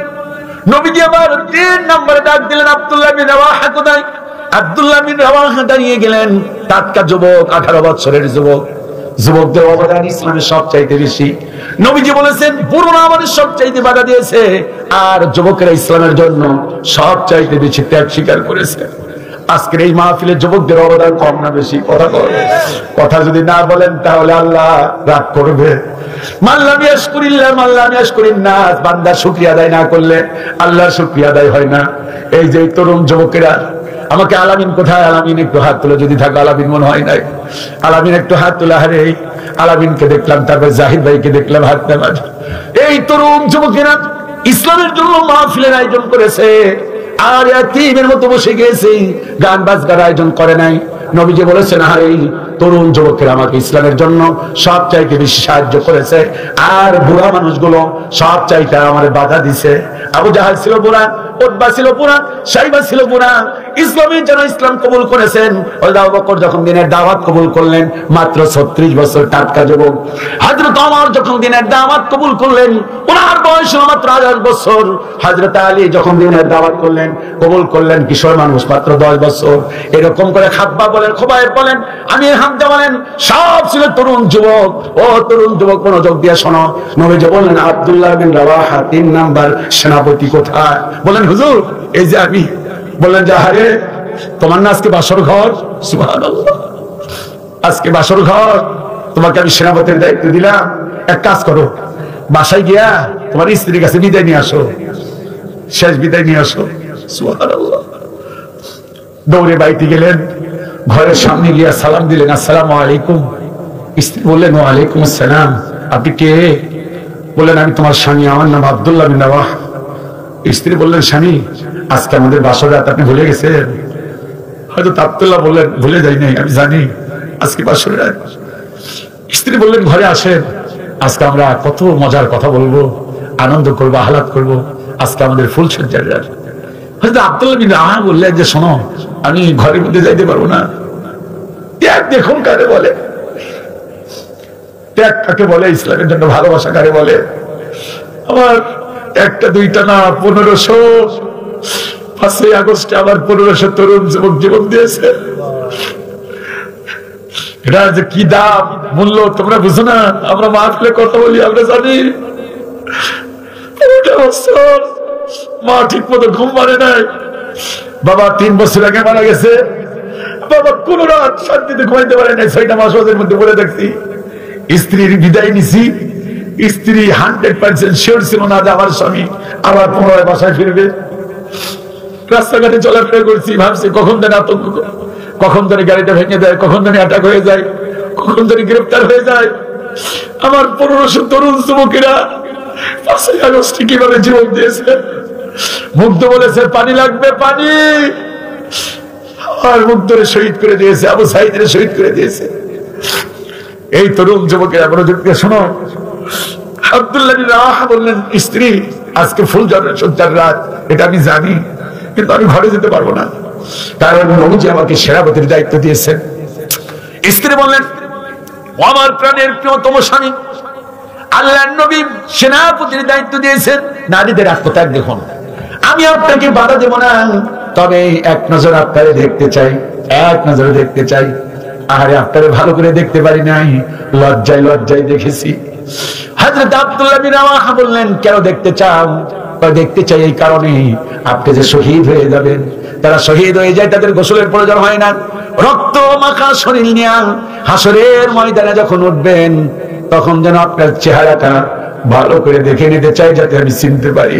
নবীজি আবার 3 নম্বরে ডাক দিলেন আব্দুল্লাহ বিন রাওয়াহা কোথায়? আব্দুল্লাহ বিন রাওয়াহা দাঁড়িয়ে গেলেন, টাটকা যুবক, 18 বছরের যুবক। যুবকদের অবদান ইসলামের সবচাইতে বেশি। নবীজি বলেছেন পুরনো আমাদের সবচাইতে বাধা দিয়েছে, আর যুবকেরা ইসলামের জন্য সবচাইতে বেশি ত্যাগ স্বীকার করেছে। আজকের এই মাহফিলের যুবকদের অবদান কম না বেশি? কথা যদি না বলেন তাহলে আল্লাহ রাগ করবে। মাল্লাম ইয়াশকুরিল্লাহ মাল্লাম ইয়াশকুরিন নাস, বান্দা শুকরিয়া আদায় না করলে আল্লাহর শুকরিয়া আদায় হয় না। এই যে তরুণ যুবকেরা, আমাকে আলামিন কোথায়? আলামিন একটু হাত তুলে, যদি থাকে আলামিন মনে হয় নাই। আলামিন একটু হাত তুলে। আরে আলামিনকে দেখলাম, তারপর জাহিদ ভাইকে দেখলাম হাত নামাজ। এই তরুণ যুবকেরা ইসলামের জন্য মাহফিলের আয়োজন করেছে, আর ইয়াতীমের মতো বসে গিয়েছে, গান বাজনার আয়োজন করে নাই। নবীজি বলেছেন আরে তরুণ যুবকেরা আমাকে ইসলামের জন্য সব চাইতে বেশি সাহায্য করেছে, আর বুড়া মানুষগুলো সব চাইতে আমার বাধা দিছে। আবু জাহাল ছিল বুড়া, উতবা ছিল বুড়া, সাইবা ছিল বুড়া। ইসলামের জন্য ইসলাম কবুল করেছেন। আবু বকর যখন দিনের দাওয়াত কবুল করলেন, মাত্র 36 বছর টাটকা যুবক। হযরত ওমর যখন দিনের দাওয়াত কবুল করলেন, ওনার বয়স মাত্র 10 বছর। হযরত আলী যখন দিনের দাওয়াত করলেন, কবুল করলেন, কিশোর মানুষ মাত্র 10 বছর। এরকম করে খাব্বা বলেন, খুবাইব বলেন, আমির হামজা বলেন, সব ছিল তরুণ যুবক। ও তরুণ যুবক, মনোযোগ দিয়ে শোনো। নবীজি বললেন আব্দুল্লাহ বিন রাওয়াহা 3 নাম্বার সেনাপতি কোথায়? বলেন হুজুর এই যে আমি। বললেন যে আরে তোমার না আজকে বাসর ঘর? সুবহানাল্লাহ, আজকে বাসর ঘর, তোমাকে আমি সেনাপতির দায়িত্ব দিলাম। এক কাজ করো, বাসায় গিয়া তোমার স্ত্রীর কাছে বিদায় নিয়ে আসো, শেষ বিদায় নিয়ে আসো। সুবহানাল্লাহ। দৌড়ে বাড়িতে গেলেন, ঘরের সামনে গিয়া সালাম দিলেন, আসসালামু আলাইকুম। স্ত্রী বললেন ওয়া আলাইকুম আসসালাম। আপনি কে? বললেন আমি তোমার স্বামী, আমার নাম আব্দুল্লাহ বিন রাওয়াহা। স্ত্রী বললেন স্বামী আজকে আমাদের বাসর রাত আপনি ভুলে গেছেন? হয়তো আব্দুল্লাহ বললেন ভুলে যাই নাই, আমি জানি আজকে বাসর রাত। স্ত্রী বললেন ঘরে আসেন, আজকে আমরা কত মজার কথা বলবো, আনন্দ করবো, আহ্লাদ করবো, আজকে আমাদের ফুলসজ্জার রাত। হয়তো আব্দুল্লাহ বিন রাওয়াহা বললেন যে শোনো, আমি ঘরের মধ্যে যাইতে পারবো না। ত্যাগ দেখুন কারে বলে, ত্যাগ কাকে বলে, ইসলামের জন্য ভালোবাসা কারে বলে। আমার একটা দুইটা না 1500, 5ই আগস্টে আবার 1500 তরুণ যুবক জীবন দিয়েছে। এটা যে কি দাম, মূল্য তোমরা বুঝো না। আমরা মাহফিলে কথা বলি, আমরা জানি। মা ঠিক মতো ঘুম মারে নাই, বাবা 3 বছর আগে মারা গেছে। বাবা কোন রাত শান্তিতে ঘুমাইতে পারে নাই, 6টা মাস ওদের মধ্যে বলে দেখছি। স্ত্রীর বিদায় নিছি, স্ত্রী 100% শিওর ছিল না যে আমার স্বামী আবার পুনরায় বাসায় ফিরবে। রাস্তাঘাটে চলাফেরা করছি, ভাবছি কখন যেন আতঙ্ক, কখন ধরে গাড়িটা ভেঙে দেয়, কখন ধরে অ্যাটাক হয়ে যায়, কখন ধরে গ্রেফতার হয়ে যায়। আমার 1500 তরুণ যুবকেরা 5ই আগস্টে কিভাবে জীবন দিয়েছে। মুগ্ধ বলেছে পানি লাগবে, পানি। আর মুগ্ধরে শহীদ করে দিয়েছে, আবু সাইদের শহীদ করে দিয়েছে। এই তরুণ যুবকেরা মনোযোগ দিয়ে শোনো। আব্দুল্লাহ বিন রাওয়াহা বললেন স্ত্রী আজকে ফুলসজ্জার রাত, এটা আমি জানি, কিন্তু আমি ঘরে যেতে পারবো না, কারণ নবীজি আমাকে সেনাপতির দায়িত্ব দিয়েছেন। স্ত্রী বললেন ও আমার প্রাণের প্রিয়তম স্বামী, আল্লাহর নবী সেনাপতির দায়িত্ব দিয়েছেন। নারীদের আত্মত্যাগ দেখুন। আমি আপনাকে বাধা দেব না, তবে এক নজর আপনারে দেখতে চাই, এক নজরে দেখতে চাই। আরে আপনারে ভালো করে দেখতে পারি নাই, লজ্জায় লজ্জায় দেখেছি। হযরত আব্দুল্লাহ বিন রাওয়াহা বললেন কেন দেখতে চাও? দেখতে চাই এই কারণে আপনি যে শহীদ হয়ে যাবেন। তারা শহীদ হয়ে যায়, তাদের গোসলের প্রয়োজন হয় না, রক্ত মাখা শরীর নিয়ে হাসরের ময়দানে যখন উঠবেন তখন যেন আপনার চেহারাটা ভালো করে দেখে নিতে চাই, যাতে আমি চিনতে পারি।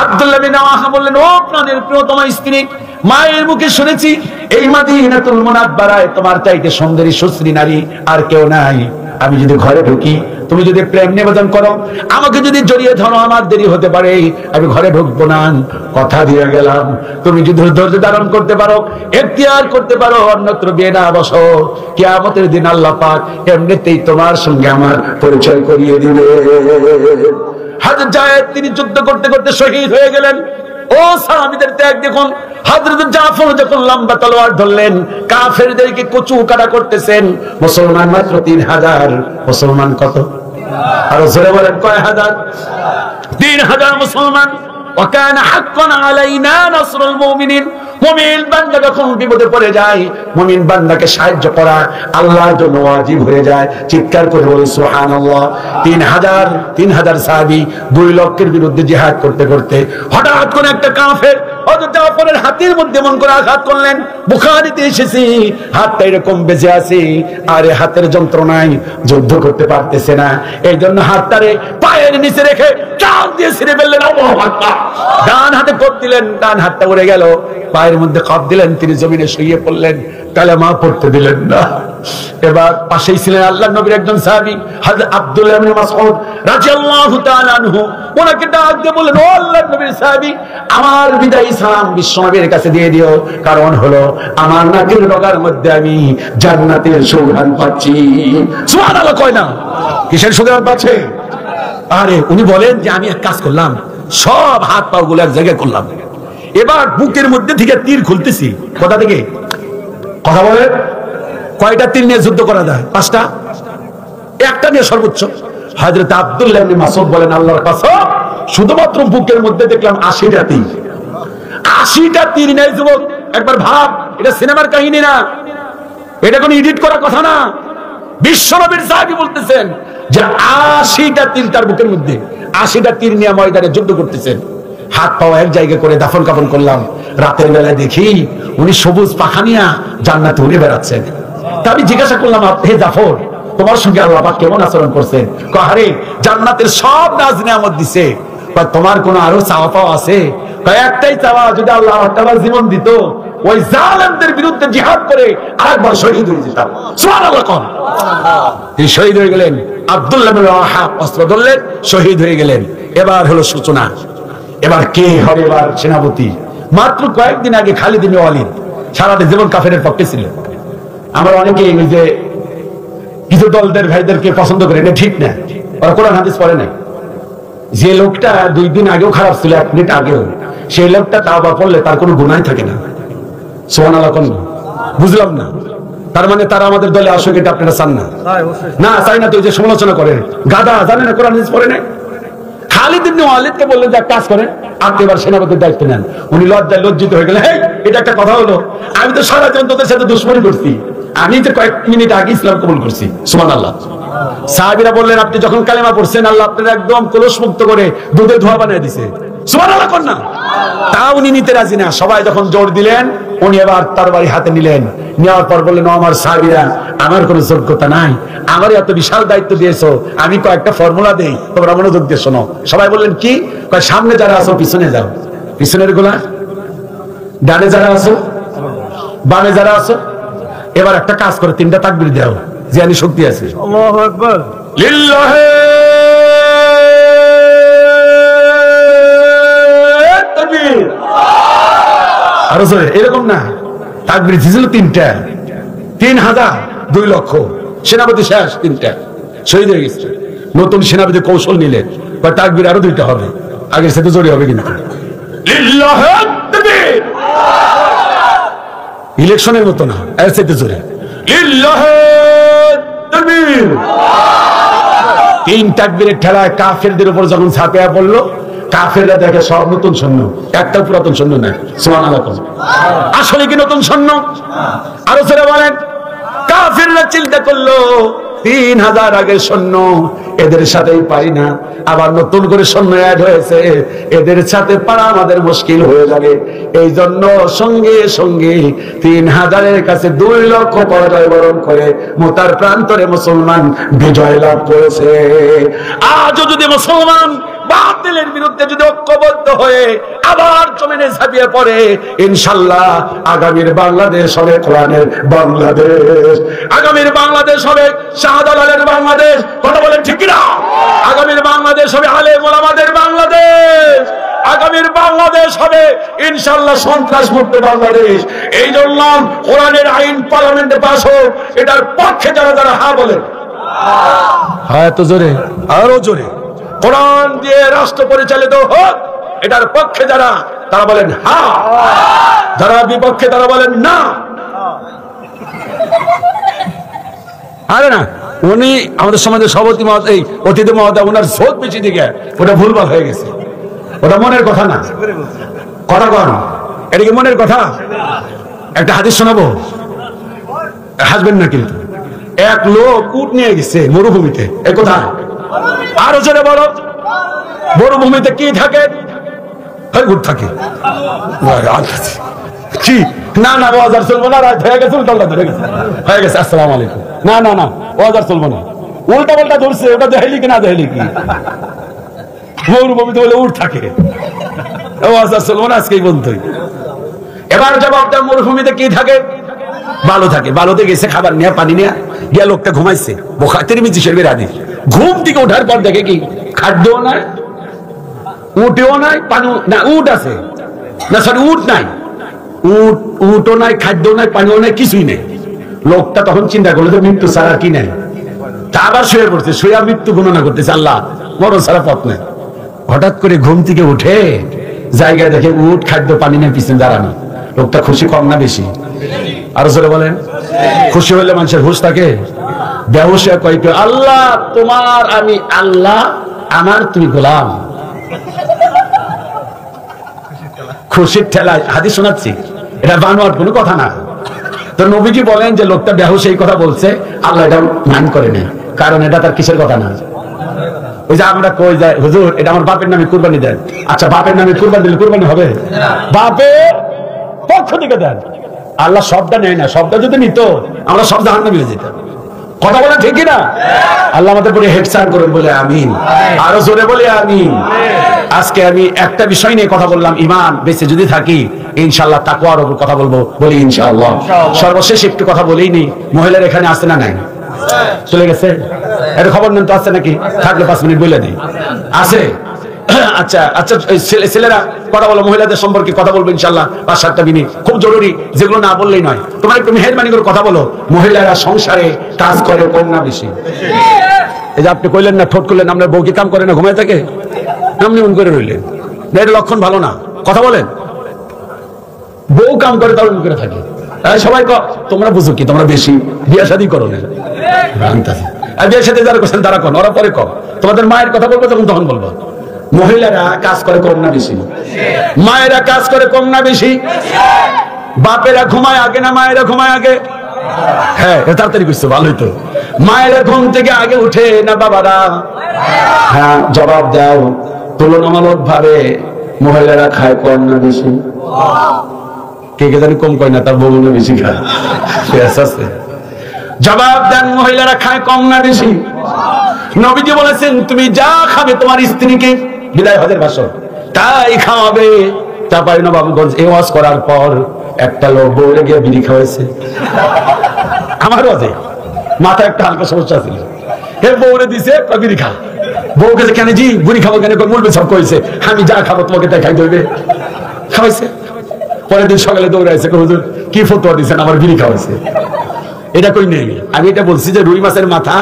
আব্দুল্লাহ বিন রাওয়াহা বললেন, ও প্রাণের প্রিয়তমা স্ত্রী, মায়ের মুখে শুনেছি এই মদিনাতুল মুনাব্বারায় তোমার চাইতে সুন্দরী সুশ্রী নারী আর কেউ নাই। আমি যদি ঘরে ঢুকি, তুমি যদি প্রেম নিবেদন করো, আমাকে যদি জড়িয়ে ধরো, আমার দেরি হতে পারে, আমি ঘরে ঢুকবো না। কথা দিয়ে গেলাম, তুমি যদি ধৈর্য ধারণ করতে পারো, এখতিয়ার করতে পারো, অন্যত্র বিয়ে না বসো, কিয়ামতের দিন আল্লাহ পাক এমনিতেই তোমার সঙ্গে আমার পরিচয় করিয়ে দিবে। হযরত যায়েদ তিনি যুদ্ধ করতে করতে শহীদ হয়ে গেলেন। ও সাহাবীদের ত্যাগ দেখুন। হযরত জাফর যখন লম্বা তলোয়ার ধরলেন, কাফেরদেরকে কচু কাটা করতেছেন। মুসলমান মাত্র 3000। মুসলমান কত? আর জোরে বলেন কয় হাজার? 3000 মুসলমান। ওয়াকানা হাক্কান আলাইনা নাসরুল মুমিনিন। মুমিন বান্দা যখন বিপদে পড়ে যায়, মুমিন বান্দাকে সাহায্য করা আল্লাহর জন্য ওয়াজিব হয়ে যায়। চিৎকার করে বলি সুবহানাল্লাহ। 3000 সাহাবী 2 লক্ষের বিরুদ্ধে জিহাদ করতে করতে হঠাৎ করে একটা কাফের হযরত জাফরের হাতের মধ্যে মন করে আঘাত করলেন। বুখারীতে এসেছে, হাতটা এরকম বেজে আছে, আর এই হাতের যন্ত্রণায় যুদ্ধ করতে পারতেছে না। এই জন্য হাতটারে পায়ের নিচে রেখে টান দিয়ে ছিঁড়ে ফেললেন। আল্লাহু আকবার। ডান হাতে কোপ দিলেন, ডান হাতটা উড়ে গেল। পায়ের মধ্যে কাপ দিলেন, তিনি জমিনে শুয়ে পড়লেন, কালেমা পড়তে দিলেন না। এবার পাশেই ছিলেন আল্লাহর নবীর একজন সাহাবী হযরত আব্দুল্লাহ ইবনে মাসউদ রাদিয়াল্লাহু তাআলা আনহু। ওনাকে ডাক দিয়ে বললেন, ও আল্লাহর নবীর সাহাবী, আমার বিদায়ী সালাম বিশ্বনবীর কাছে দিয়ে দিও, কারণ হলো আমার নাকের ডগার মধ্যে আমি জান্নাতের সুগন্ধ পাচ্ছি। সুবহানাল্লাহ কয় না? কিসের সুগন্ধ পাচ্ছে? আরে উনি বলেন যে আমি এক কাজ করলাম, সব হাত পা গুলো এক জায়গায় করলাম, এবার বুকের মধ্যে থেকে তীর খুলতেছি। কোথা থেকে? কথা বলে, কয়টা তীর নিয়ে যুদ্ধ করা যায়? 5টা, একটা নিয়ে সর্বোচ্চ। হযরত আব্দুল্লাহ ইবনে মাসউদ বলেন, আল্লাহর কসম, শুধুমাত্র বুকের মধ্যে দেখলাম 80টা তীর। 80টা তীর নেই যুবক। একবার ভাব, এটা সিনেমার কাহিনী না, এটা কোনো এডিট করা কথা না। বিশ্বনবীর সাহাবী বলতেছেন যে 80টা তীর তার বুকের মধ্যে, 80টা তীর নিয়ে ময়দানে যুদ্ধ করতেছেন। হাত পাওয়া এক জায়গায় করে দাফন কাফন করলাম। রাতের বেলায় দেখি উনি সবুজ পাখা নিয়ে জান্নাতে উড়ে বেড়াচ্ছেন। তা আমি জিজ্ঞাসা করলাম, হে জাফর, তোমার সঙ্গে আল্লাহ পাক কেমন আচরণ করছেন? কয়, আরে জান্নাতের সব নাজ নিয়ামত দিছে, তোমার কোনো আরো চাওয়া পাওয়া আছে? কয়, একটাই চাওয়া, যদি আল্লাহ তাআলা জীবন দিত, ওই জালেমদের বিরুদ্ধে জিহাদ করে আরেকবার শহীদ হয়ে যেতাম। সুবহানাল্লাহ কোন? তিনি শহীদ হয়ে গেলেন। আব্দুল্লাহ ইবনে রাওয়াহা অস্ত্র ধরলেন, শহীদ হয়ে গেলেন। এবার হলো সূচনা। এবার কে হবে এবার সেনাপতি? মাত্র কয়েকদিন আগে খালিদ ইবনে ওয়ালিদ সারাটা জীবন কাফেরের পক্ষে ছিল। আমরা অনেকে যে কিছু দলদের ভাইদেরকে পছন্দ করে, এটা ঠিক না, ওরা কোরআন হাদিস পড়ে নাই। যে লোকটা 2 দিন আগেও খারাপ ছিল, 1 মিনিট আগেও, সেই লোকটা তাওবা পড়লে তার কোনো গুনাহ থাকে না। সুবহানাল্লাহ কোন? বুঝলাম না। তার মানে তারা আমাদের দলে আসুক, এটা আপনারা চান না? না, চাই না তো। যে সমালোচনা করে গাদা, জানে না কোরআন হাদিস পড়ে নাই। খালিদ ইবনে ওয়ালিদকে বললেন যে কাজ করেন, আপনি এবার সেনাপতির দায়িত্ব নেন। উনি লজ্জায় লজ্জিত হয়ে গেলেন, এই এটা একটা কথা হলো? আমি তো সারা জীবন তোদের সাথে দুশমনি করছি, আমি তো কয়েক মিনিট আগে ইসলাম কবুল করছি। সুবহানাল্লাহ। সাহাবীরা বললেন, আপনি যখন কালেমা পড়ছেন, আল্লাহ আপনার একদম কলস মুক্ত করে দুধে ধোয়া বানিয়ে দিয়েছে। সুবহানাল্লাহ কোন না? তা উনি নিতে রাজি না। সবাই যখন জোর দিলেন, উনি এবার তরবারি হাতে নিলেন। নেওয়ার পর বললেন, আমার সাহাবীরা, আমার কোনো যোগ্যতা নাই, আমার এত বিশাল দায়িত্ব দিয়েছো, আমি কয়েকটা ফর্মুলা দেই, তোমরা মনোযোগ দিয়ে শোনো। সবাই বললেন, কি? কয়, সামনে যারা আছো পিছনে যাও, পিছনের গুলা, ডানে যারা আছো, বামে যারা আছো। এবার একটা কাজ করে 3টা তাকবীর দাও, যে আমি শক্তি আছে। আল্লাহু আকবার। লিল্লাহি তাকবীর। আরো জোরে, এরকম না, তাকবীর ছিল 3টা। 3000, 2 লক্ষ সেনাপতি শেষ, 3টা শহীদ হয়ে গেছে। নতুন সেনাপতি কৌশল নিলেন, তাকবীর আরো 2টা হবে, আগের সাথে জোরে হবে। কিন্তু লিল্লাহি তাকবীর, ইলেকশনের মতো না, এর সাথে জোরে লিল্লাহি তাকবীর। 3 তাকবীরের ঠেলায় কাফেরদের উপর যখন ঝাঁপিয়ে পড়লো, কাফেররা দেখে সব নতুন সৈন্য, একটা পুরাতন সৈন্য নাই। সুবহানাল্লাহ। আসলে কি নতুন সৈন্য? আরো জোরে বলেন। কাফেররা চিন্তা করলো, 3000 আগের সৈন্য, এদের সাথেই পারি না, আবার নতুন করে সৈন্য অ্যাড হয়েছে, এদের সাথে পারা আমাদের মুশকিল হয়ে যাবে। এই জন্য সঙ্গে সঙ্গে 3000-এর কাছে 2 লক্ষ পরাজয় বরণ করে মোতার প্রান্তরে মুসলমান বিজয় লাভ করেছে। আজও যদি মুসলমান বাতিলের বিরুদ্ধে যদি ঐক্যবদ্ধ হয়ে আবার জমিনে ঝাঁপিয়ে পড়ে, ইনশাআল্লাহ আগামীর বাংলাদেশ হবে কোরআনের বাংলাদেশ, আগামীর বাংলাদেশ হবে শাহজালালের বাংলাদেশ। কথা বলেন ঠিক কিনা? আগামীর বাংলাদেশ হবে আলেম ওলামাদের বাংলাদেশ, আগামীর বাংলাদেশ হবে ইনশাআল্লাহ সন্ত্রাস মুক্ত বাংলাদেশ। এই জন্য কোরআনের আইন পার্লামেন্টে পাস হোক, এটার পক্ষে যারা যারা হ্যাঁ বলেন, হ্যাঁ তো জোরে, আরো জোরে। কোরআন দিয়ে রাষ্ট্র পরিচালিত হোক, এটার পক্ষে যারা তারা বলেন হ্যাঁ, যারা বিপক্ষে তারা বলেন না। আরে না, উনি আমাদের সমাজের সভাপতি মহোদয়, এই অতিথি মহোদয়, ওনার ঝোঁক বেশি দিকে ওটা ভুলভাল হয়ে গেছে, ওটা মনের কথা না। কথা কন, এটা কি মনের কথা? একটা হাদিস শোনাবো, হাসবেন না কিন্তু। এক লোক উট নিয়ে গেছে মরুভূমিতে, এ কোথায়? আরো জোরে বলো। মরুভূমিতে কি থাকে? উট থাকে। কি না না, বাজার চলবো না, রাত হয়ে গেছে, উল্টা ধরে গেছে, হয়ে গেছে, আসসালামু আলাইকুম। না না না, বাজার চলবো না, উল্টা পাল্টা ধরছে, ওটা দেখাইলি কি না দেখাইলি কি? মরুভূমিতে বলে উট থাকে, বাজার চলবো না, আজকেই বন্ধুই। এবার জবাব দাও, মরুভূমিতে কি থাকে? বালু থাকে। বালুতে গেছে খাবার নিয়ে, পানি নিয়ে গিয়া লোকটা ঘুমাইছে। তিরমিজি শরীফের হাদিস। ঘুম থেকে ওঠার পর দেখে কি খাদ্যও নাই, উটেও নাই, পানি না, উট আছে না, সরি উট নাই, উটও নাই, খাদ্যও নাই, পানিও নাই, কিছুই নেই। লোকটা তখন চিন্তা করলো যে মৃত্যু ছাড়া কি নাই, তা আবার শুয়ে পড়ছে, শুয়ে মৃত্যু গণনা করতেছে, আল্লাহ মরণ ছাড়া পথ নেই। হঠাৎ করে ঘুম থেকে উঠে জায়গায় দেখে উট, খাদ্য, পানি নেই, পিছনে দাঁড়ানো। লোকটা খুশি কম না বেশি? আরো জোরে বলেন। খুশি হইলে মানুষের হুঁশ থাকে? বেহুশে কয় কি, আল্লাহ তোমার আমি আল্লাহ, আমার তুমি গোলাম। খুশির ঠেলায় হাদিস শোনাচ্ছি, এটা বানোয়ার কোনো কথা না। তো নবীজি বলেন যে লোকটা বেহুশ এই কথা বলছে, আল্লাহ এটা মাইন্ড করে নেই, কারণ এটা তার কিসের কথা না। ওই যে আমরা কই যাই, হুজুর এটা আমার বাপের নামে কুরবানি দেন। আচ্ছা, বাপের নামে কুরবানি দিলে কুরবানি হবে? বাপের পক্ষ থেকে দেন। আল্লাহ সবটা নেয় না, সবটা যদি নিত আমরা সব জাহান্নামে যেতাম। কথা বলেন ঠিক না? আল্লাহ আমাদের পরে হেডসার করেন বলে আমিন। আরো জোরে বলে আমিন। আজকে আমি একটা বিষয় নিয়ে কথা বললাম, ঈমান বেঁচে যদি থাকি ইনশাআল্লাহ তাকওয়ার উপর কথা বলবো, বলি ইনশাআল্লাহ। সর্বশেষ একটু কথা বলেই নি, মহিলার এখানে আসছে না নাই? চলে গেছে? এটা খবর নেন তো, আছে নাকি? থাকলে 5 মিনিট বলে দিই। আছে? আচ্ছা আচ্ছা, ছেলেরা কথা বলো, মহিলাদের সম্পর্কে কথা বলবো ইনশাআল্লাহ 5-7টা মিনিট, খুব জরুরি, যেগুলো না বললেই নয়। তোমার একটু মেহেরবানি করে কথা বলো, মহিলারা সংসারে কাজ করে কম না বেশি? এই যে আপনি কইলেন না, ঠোঁট করলেন, আপনার বউ কি কাম করে না, ঘুমায় থাকে? আপনি মন করে রইলেন না, এটা লক্ষণ ভালো না। কথা বলেন, বউ কাম করে তার মন করে থাকে। সবাই তোমরা বুঝো কি, তোমরা বেশি বিয়ে শাদী করো না, বিয়ে শাদী যারা করছেন তারা কন, ওরা পরে কম। তোমাদের মায়ের কথা বলবো তখন বলবো। মহিলারা কাজ করে কম না বেশি? মায়েরা কাজ করে কম না বেশি? বাপেরা ঘুমায় আগে না মায়েরা ঘুমায় আগে? হ্যাঁ, তাড়াতাড়ি বুঝছো, ভালোই তো। মায়েরা ঘুম থেকে আগে উঠে না বাবারা? হ্যাঁ, জবাব দাও। তুলনামূলক ভাবে মহিলারা খায় কম না বেশি? কে কে জানি কম কয় না, তার বউ না বেশি খায়? জবাব দেন, মহিলারা খায় কম না বেশি? নবীজি বলেছেন তুমি যা খাবে তোমার স্ত্রীকে বিদায় হজের ভাষণ তাই খাওয়াবে। চাপাই নবাবগঞ্জ এই ওয়াজ করার পর একটা লোক বউরে গিয়ে বিড়ি খাওয়াইছে। আমার ওয়াজে মাথায় একটা হালকা সমস্যা ছিল, হে বউরে দিছে বিড়ি খা। বউ কাছে কেন জি বুড়ি খাবো কেন? মুলবি সব কইছে আমি যা খাবো তোমাকে তাই খাইতে হইবে। খাওয়াইছে। পরের দিন সকালে দৌড়াইছে, হুজুর কি ফতোয়া দিচ্ছেন, আমার বিড়ি খাওয়াইছে। এটা কই নেই, আমি এটা বলছি যে রুই মাছের মাথা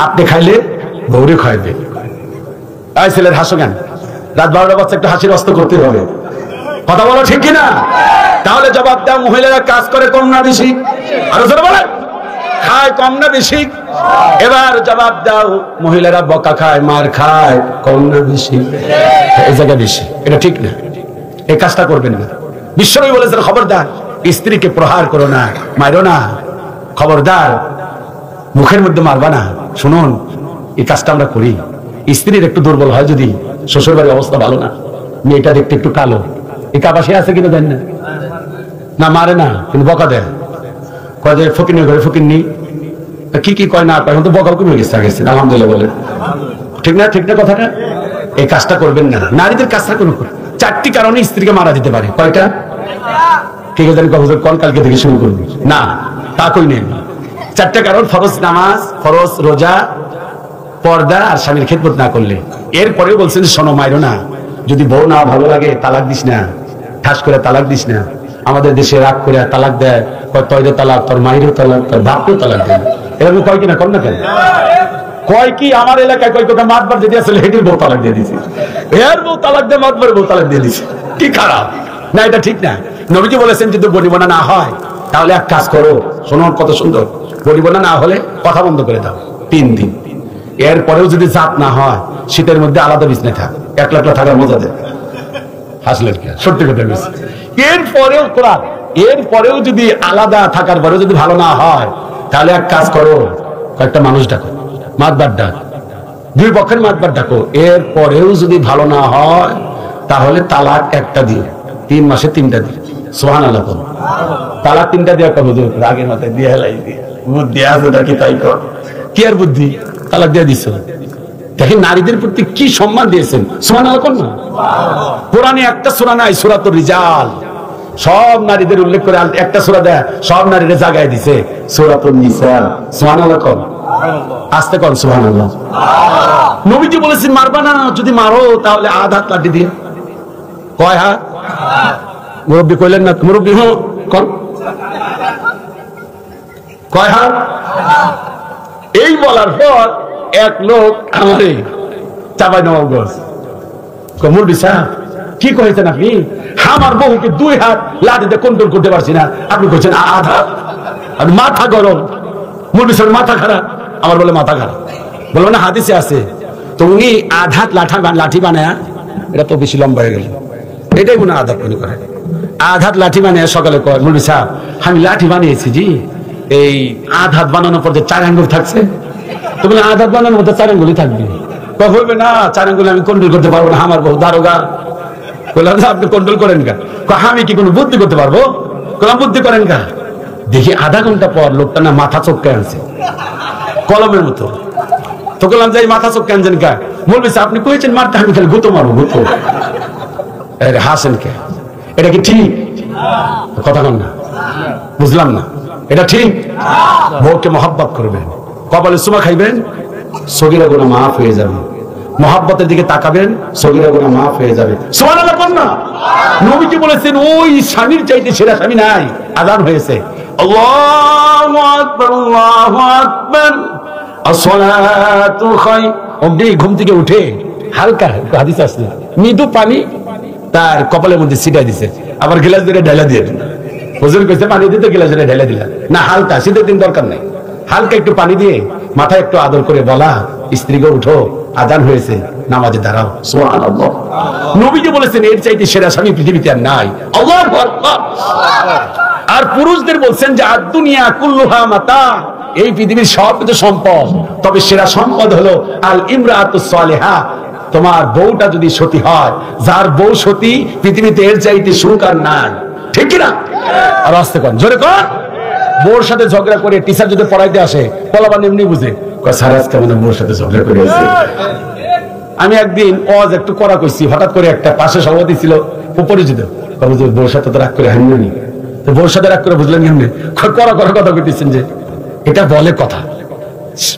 আপনি খাইলে বউরে খাইবে। তাই ছেলের হাসো কেন? রাত 12টা বাচ্চা একটু হাসির অস্ত্র করতে হবে। কথা বলো ঠিক কিনা? তাহলে জবাব দাও, মহিলারা কাজ করে কম না বেশি? আরো জোরে বলেন, খায় কম না বেশি? এবার জবাব দাও, মহিলারা বকা খায়, মার খায় কম না বেশি? এই জায়গায় বেশি, এটা ঠিক না, এই কাজটা করবেন না। বিশ্বনবী বলেছেন খবরদার স্ত্রীকে প্রহার করো না, মারো না, খবরদার মুখের মধ্যে মারবা না। শুনুন, এই কাজটা আমরা করি। স্ত্রীর একটু দুর্বল হয় যদি, শ্বশুর বাড়ির অবস্থা ভালো না, মেয়েটা দেখতে একটু কালো, এই কাবাসে আছে কিনা জানি না, না মারে না কিন্তু বকা দেয়, কয় যে ফকির ঘরে ফকির নি, কি কি কয় না কয়, তো বকাও কমে গেছে আগে, আলহামদুলিল্লাহ বলে। ঠিক না, ঠিক না কথাটা? এই কাজটা করবেন না। নারীদের কাজটা কোনো 4টি কারণে স্ত্রীকে মারা যেতে পারে। কয়টা? ঠিক আছে, কোন কালকে থেকে শুরু করবি না, তা কই নেই। 4টা কারণ: ফরজ নামাজ, ফরজ রোজা, পর্দা আর স্বামীর খেদমত না করলে। এরপরেও বলছেন শোনো, মাইরো না, যদি বউ না ভালো লাগে তালাক দিস না, ঠাস করে তালাক দিস না। আমাদের দেশে রাগ করে তালাক দেয়, তয়রে তালাক, তোর মায়েরও তালাক, তোর বাপকেও তালাক দেয়, এরকম কয় কিনা, কর না কেন? কয় কি আমার এলাকায় কয় কোটা মাতবার যদি আসলে হেঁটির বউ তালাক দিয়ে দিছি, এর বউ তালাক দিয়ে মাতবার বউ তালাক দিয়ে দিছি, কি খারাপ না? এটা ঠিক না। নবীজি বলেছেন যদি বনিবনা না হয় তাহলে এক কাজ করো, শোনো কত সুন্দর, বনিবনা না হলে কথা বন্ধ করে দাও 3 দিন। এরপরেও যদি জাত না হয়, শীতের মধ্যে আলাদা বিছনায় থাক, একলা একলা থাকার মজা দেয়। হাসলেন কি? সত্যি কথা বলছি। এরপরেও কোরআন, এরপরেও যদি আলাদা থাকার পরেও যদি ভালো না হয়, তাহলে এক কাজ করো, কয়েকটা মানুষ ডাকো, মাতবার ডাক, 2 পক্ষের মাতবার ডাকো। এরপরেও যদি ভালো না হয় তাহলে তালাক একটা দিয়ে, 3 মাসে 3টা দিয়ে। সুবহানাল্লাহ। তালাক 3টা দিয়ে একটা হুজুর রাগের মাথায় দিয়ে হেলাই দিয়ে, বুদ্ধি আছে নাকি তাই কর, কি আর বুদ্ধি, তালাক দিয়ে দিছ। দেখেন নারীদের প্রতি কি সম্মান দিয়েছেন, সুবহানাল্লাহ কোন না? কোরআনে একটা সূরা নাই, সূরাতুর রিজাল, সব নারীদের উল্লেখ করে একটা সূরা দেয়, সব নারীরা জাগায় দিছে, সূরাতুন নিসা। সুবহানাল্লাহ কোন? আস্তে কোন সুবহানাল্লাহ। নবীজি বলেছেন মারবা না, যদি মারো তাহলে আধা লাঠি দিয়ে। কয় হাত? মুরব্বী কইলেন না, মুরব্বী হো কোন কয় হাত? এই বলার পর এক লোক আমারে চাপাই নবাবগঞ্জ, মুরব্বী সাহেব কি কয়েছেন আপনি? আমার বহুকে 2 হাত লাঠিতে কন্ট্রোল করতে পারছি না, আপনি কইছেন আধা। আর মাথা গরম, মুরব্বী সাহেব মাথা খারাপ। আমার বলে মাথা খারাপ, বলবো না হাদিসে আছে। তো উনি আধাত লাঠি বানায়, এটা তো বেশি লম্বা হয়ে গেল, এটাই মনে আধাত মনে করে, আধাত লাঠি বানিয়ে সকালে কয়, মুরব্বী সাহেব আমি লাঠি বানিয়েছি জি, এই আধাত বানানোর পর যে 4 আঙ্গুল থাকছে, তো বলে আধাত বানানোর মধ্যে 4 আঙ্গুলই থাকবে। বলবে না 4 আঙ্গুল আমি কন্ট্রোল করতে পারবো না, আমার বহু দারোগা। বললাম আপনি কন্ট্রোল করেন কা? আমি কি কোনো বুদ্ধি করতে পারবো? বললাম বুদ্ধি করেন কা? দেখি আধা ঘন্টা পর লোকটা না মাথা চোখকে আনছে কলমের মতো। তো বললাম যে মাথা চোখকে আনছেন কা? বলবে আপনি কইছেন মারতে, আমি খালি গুতো মারবো, গুতো। হাসেন কে? এটা কি ঠিক কথা? কন না, বুঝলাম না, এটা ঠিক? বউকে মহব্বত করবেন, কপালে চুমা খাইবেন, সগীরা গুনাহ মাফ হয়ে যাবে। মহব্বতের দিকে তাকাবেন, সগীরা গুনাহ মাফ হয়ে যাবে। সুবহানাল্লাহ কোন না? নবীজি বলেছেন ওই স্বামীর চাইতে সেরা স্বামী নাই। আযান হয়েছে, আল্লাহু আকবার, আল্লাহু আকবার, আসসালাতু খায়র। অমনি ঘুম থেকে উঠে হালকা, হাদিস আছে, মৃদু পানি তার কপালের মধ্যে ছিটাই দিছে, আবার গ্লাস ধরে ঢালা দিয়ে দিল। হুজুর কইছে পানি দিতে, গ্লাস ধরে ঢালা দিলা না, হালকা, শীতের দিন দরকার নাই, হালকা একটু পানি দিয়ে মাথায় একটু আদর করে বলা, স্ত্রীকে উঠো, আযান হয়েছে, নামাজে দাঁড়াও। সুবহানাল্লাহ। নবীজি বলেছেন এর চাইতে সেরা স্বামী পৃথিবীতে আর নাই। আল্লাহু আকবার। আর পুরুষদের বলছেন যে আদ-দুনিয়া কুল্লুহা মাতা, এই পৃথিবীর সব কিছু সম্পদ, তবে সেরা সম্পদ হলো আল ইমরাতুস সালিহা, তোমার বউটা যদি সতী হয়। যার বউ সতী, পৃথিবীতে এর চাইতে সুখ আর নাই, ঠিক কি না? আর আস্তে কর, জোরে কর। বউর সাথে ঝগড়া করে টিচার যদি পড়াইতে আসে, পলাবান এমনি বুঝে, স্যার আজকে আমাদের বউর সাথে ঝগড়া করে আসে। আমি একদিন ওয়াজ একটু করা কইছি, হঠাৎ করে একটা পাশে সভাপতি ছিল অপরিচিত, বউর সাথে তো রাগ করে হানি, তো বউর সাথে রাগ করে বুঝলেন কেমনি? করা কথা কইতেছেন যে এটা বলে কথা,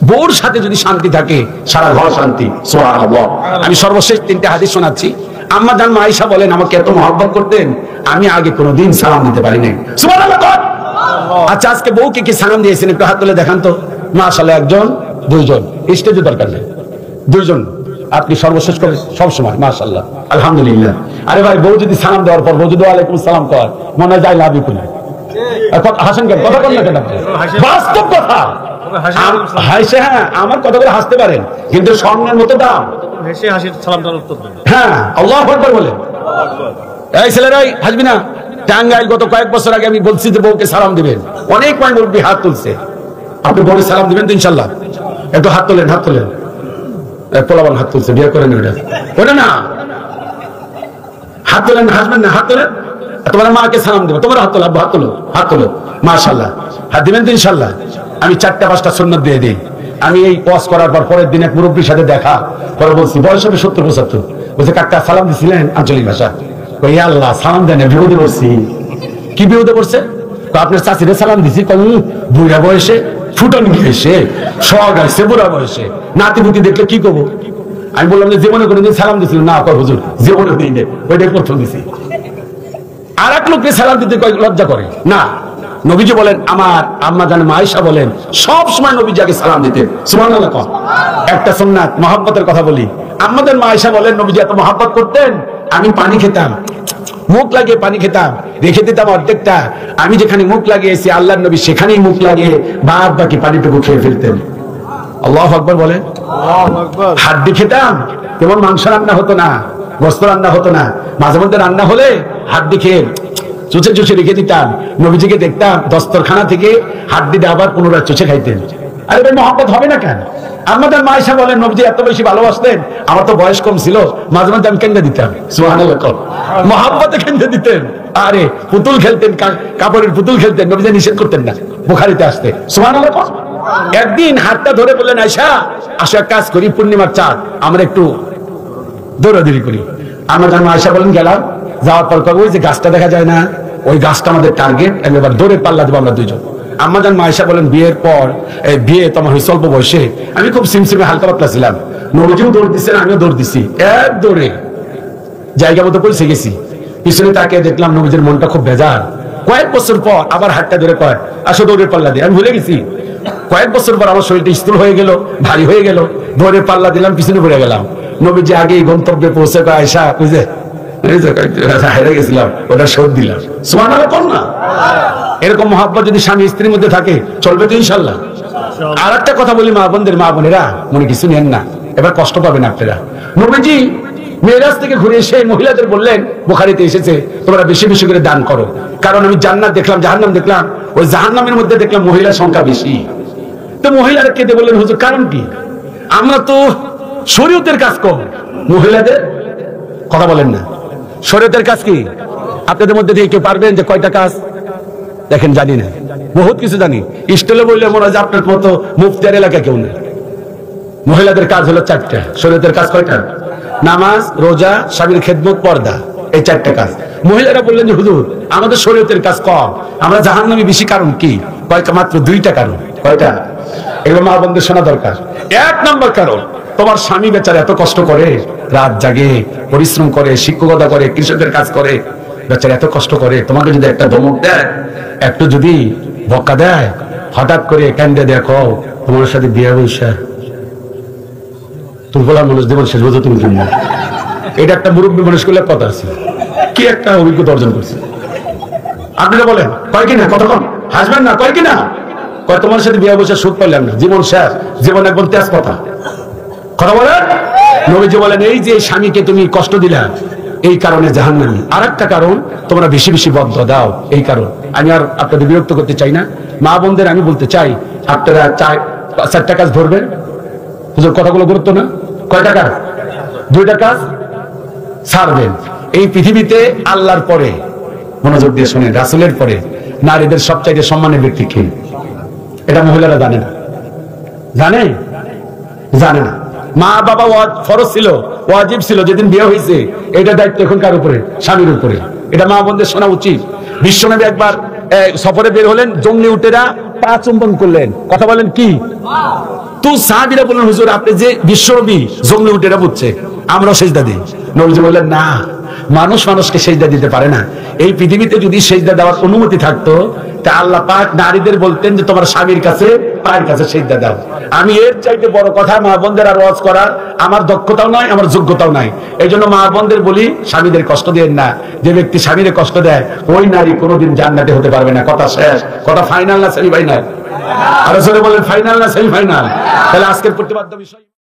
বউর সাথে যদি শান্তি থাকে সারা ঘর শান্তি। সুবহানাল্লাহ। আমি সর্বশেষ 3টা হাদিস শোনাচ্ছি। আম্মা জান আয়েশা বলেন আমাকে এত মহব্বত করতেন, আমি আগে কোনোদিন সালাম দিতে পারি নাই। সুবহানাল্লাহ। আচ্ছা আজকে বউকে কি সালাম দিয়েছেন একটু হাত তুলে দেখান তো। মাশাআল্লাহ, 1 2 জন, স্টেজে দরকার নেই, 2 জন আপনি সর্বশেষ করে সব সময়, মাশাআল্লাহ, আলহামদুলিল্লাহ। আরে ভাই, বউ যদি সালাম দেওয়ার পর বউ যদি ওয়ালাইকুম সালাম কয়, মনে হয় যাই লাভ ইউ করি। হাসেন কেন? কথা বল না কেন? বাস্তব কথা। হাসে, হ্যাঁ আমার কথা বলে হাসতে পারেন, কিন্তু স্বর্ণের মতো দাম। হ্যাঁ, আল্লাহু আকবার বলে। এই ছেলেরাই হাসবি না। টাঙ্গাইল গত কয়েক বছর আগে আমি বলছি যে বউকে সালাম দিবেন, অনেক মুরব্বি হাত তুলছে। আপনি বউকে সালাম দিবেন তো ইনশাল্লাহ? একটু হাত তোলেন, হাত তোলেন। পোলাবান হাত তুলছে, বিয়ে করেন ওটা, ওটা না, হাত তোলেন, হাসবেন না, হাত তোলেন। তোমার মাকে সালাম দেবো, তোমার হাত তোলো, আব্বু হাত তোলো, হাত তোলো, মাশাআল্লাহ, হাত দিবেন তো ইনশাআল্লাহ। আমি 4টা 5টা সুন্নাত দিয়ে দিই। আমি এই ওয়াজ করার পর পরের দিন এক মুরব্বীর সাথে দেখা পরে বলছি, বয়স হবে 70-75, বলছে কাকা সালাম দিছিলেন আঞ্চলিক ভাষা। কই আল্লাহ, সালাম দেন, বিপদে পড়ছি। কি বিপদে পড়ছে? আপনার চাচিরে সালাম দিছি, কম বুড়া বয়সে, ফুটন গেছে, শখ আছে বুড়া বয়সে, নাতিপুতি দেখলে কি করবো? আমি বললাম যে জীবনে কোনোদিন সালাম দিছিল না? কয় হুজুর জীবনে দিই নেই, ওইটাই প্রথম দিছি। আর এক লোককে সালাম দিতে লজ্জা করে না। নবীজি বলেন, আমার আম্মা জান আয়েশা বলেন, সব সময় নবীজি আগে সালাম দিতেন। সুবহানাল্লাহ। একটা সুন্নাত মহব্বতের কথা বলি। আম্মাদের মা আয়েশা বলেন, নবীজি এত মহব্বত করতেন, আমি পানি খেতাম, মুখ লাগিয়ে পানি খেতাম, রেখে দিতাম অর্ধেকটা। আমি যেখানে মুখ লাগিয়েছি আল্লাহর নবী সেখানেই মুখ লাগিয়ে বাদ বাকি পানিটুকু খেয়ে ফেলতেন। আল্লাহু আকবার বলেন। হাড্ডি খেতাম, তেমন মাংস রান্না হতো না, গোস্ত রান্না হতো না। মাঝে মধ্যে রান্না হলে হাড্ডি খেয়ে চুচে চুচে রেখে দিতাম। নবীজিকে দেখতাম দস্তরখানা থেকে হাড্ডিটা আবার পুনরায় চুচে খাইতেন। আরে ভাই, মহব্বত হবে না কেন? আমাদের মা আয়েশা বলেন, নবীজি এত বেশি ভালোবাসতেন, আমার তো বয়স কম ছিল, মাঝে মাঝে আমি কেন্দ্রে দিতাম। সুবহানাল্লাহ। মহব্বতে কেন্দ্রে দিতেন। আরে পুতুল খেলতেন, কাপড়ের পুতুল খেলতেন, নবীজি নিষেধ করতেন না বুখারীতে আসতে। সুবহানাল্লাহ। একদিন হাতটা ধরে বললেন, আয়েশা আসো এক কাজ করি, পূর্ণিমার চাঁদ, আমরা একটু দৌড়াদৌড়ি করি। আমাদের মা আয়েশা বলেন, গেলাম। যাওয়ার পর ওই যে গাছটা দেখা যায় না, ওই গাছটা আমাদের টার্গেট, এবার দৌড়ে পাল্লা দেবো আমরা দুইজন। আম্মাজান মা আয়েশা বলেন, বিয়ের পর বিয়ে তোমার হয়েছে অল্প বয়সে, আমি খুব সিমসিমে হালকা পাতলা ছিলাম। নবীজিও দৌড় দিচ্ছেন, আমিও দৌড় দিছি, এক দৌড়ে জায়গা মতো পৌঁছে গেছি। পিছনে তাকে দেখলাম নবীজির মনটা খুব বেজার। কয়েক বছর পর আবার হাতটা ধরে কয়, আসো দৌড়ের পাল্লা দিয়ে। আমি ভুলে গেছি। কয়েক বছর পর আমার শরীরটা স্থূল হয়ে গেল, ভারী হয়ে গেল, দৌড়ের পাল্লা দিলাম, পিছনে পড়ে গেলাম। নবীজি আগে গন্তব্যে পৌঁছে কয়, আয়েশা বুঝে হেরে গেছিলাম, ওটা শোধ দিলাম। সুবহানাল্লাহ না? এরকম মহব্বত যদি স্বামী স্ত্রীর মধ্যে থাকে, চলবে তো ইনশাআল্লাহ। আর একটা কথা বলি, মা বোনদের, মা বোনেরা মনে কিছু নেন না, এবার কষ্ট পাবেন আপনারা। নবীজি মেরাজ থেকে ঘুরে এসে মহিলাদের বললেন, বুখারীতে এসেছে, তোমরা বেশি বেশি করে দান করো, কারণ আমি জান্নাত দেখলাম, জাহান্নাম দেখলাম, ওই জাহান্নামের মধ্যে দেখলাম মহিলার সংখ্যা বেশি। তো মহিলারা কেঁদে বললেন, হুজুর কারণ কি? আমরা তো শরীয়তের কাজ কম, মহিলাদের কথা বলেন না। শরীয়তের কাজ কি? আপনাদের মধ্যে থেকে কেউ পারবেন যে কয়টা কাজ? দেখেন, জানি না, বহুত কিছু জানি। স্টেলে বললে মনে হয় যে আপনার মতো মুফতিয়ার এলাকা কেউ নেই। মহিলাদের কাজ হলো 4টা। শরীয়তের কাজ কয়টা? নামাজ, রোজা, স্বামীর খেদমত, পর্দা, এই 4টা কাজ। মহিলারা বললেন যে হুজুর আমাদের শরীয়তের কাজ কম, আমরা জাহান্নামী বেশি। কারণ কি? কয়টা? মাত্র 2টা কারণ। কয়টা? এগুলো মা বোনদের শোনা দরকার। 1 নম্বর কারণ, তোমার স্বামী বেচারা এত কষ্ট করে, রাত জাগে, পরিশ্রম করে, শিক্ষকতা করে, কৃষকের কাজ করে, বেচারা এত কষ্ট করে, তোমাকে যদি একটা ধমক দেয়, একটু যদি বকা দেয়, হঠাৎ করে কান্দে দেখো তোমার সাথে বিয়ে বৈশা, তুমি বলার মানুষ দেবন শেষ বোঝো তুমি কিনবো। এটা একটা মুরব্বী মানুষ করলে কথা আছে, কি একটা অভিজ্ঞতা অর্জন করছে। আপনারা বলেন, কয় কিনা, কতক্ষণ হাসবেন না, কয় কিনা, কয় তোমার সাথে বিয়ে বৈশা সুখ পাইলাম না, জীবন শেষ, জীবন একদম তেজ কথা। কথা বলেন। নবীজি বলেন, এই যে স্বামীকে তুমি কষ্ট দিলা, এই কারণে জাহান্নামী। আর একটা কারণ, তোমরা বেশি বেশি বদ্ধ দাও, এই কারণ। আমি আর আপনাদের বিরক্ত করতে চাই না। মা বোনদের আমি বলতে চাই, আপনারা 4টা কাজ ধরবেন। হুজুর কথাগুলো গুরুত্ব না? কয়টা কাজ? 2টা কাজ ছাড়বেন। এই পৃথিবীতে আল্লাহর পরে, মনোযোগ দিয়ে শুনেন, রাসূলের পরে নারীদের সবচাইতে সম্মানের ব্যক্তি কে? এটা মহিলারা জানে না। জানে? জানে না। মা বাবা ফরজ ছিল, ওয়াজিব ছিল, যেদিন বিয়ে হয়েছে এটা দায়িত্ব এখন কার উপরে? স্বামীর উপরে। এটা মা বোনদের শোনা উচিত। বিশ্বনবী একবার সফরে বের হলেন, জঙ্গলি উটেরা পা চুম্বন করলেন। কথা বলেন কি? তো সাহাবীরা বললেন, হুজুর আপনি যে বিশ্বনবী, জঙ্গলি উটেরা বুঝছে, আমরাও সেজদা দিই। নবীজি বললেন, না, মানুষ মানুষকে সেজদা দিতে পারে না। এই পৃথিবীতে যদি সেজদা দেওয়ার অনুমতি থাকতো, তা আল্লাহ পাক নারীদের বলতেন যে তোমার স্বামীর কাছে, পায়ের কাছে সেজদা দাও। আমি এর চাইতে বড় কথা মা বোনদের আর ওয়াজ করার আমার দক্ষতাও নাই, আমার যোগ্যতাও নাই। এই জন্য মা বোনদের বলি, স্বামীদের কষ্ট দেন না। যে ব্যক্তি স্বামীরে কষ্ট দেয়, ওই নারী কোনোদিন জান্নাতে হতে পারবে না। কথা শেষ। কথা ফাইনাল না সেমিফাইনাল? আরো জোরে বলেন, ফাইনাল না সেমিফাইনাল? তাহলে আজকের প্রতিপাদ্য বিষয়।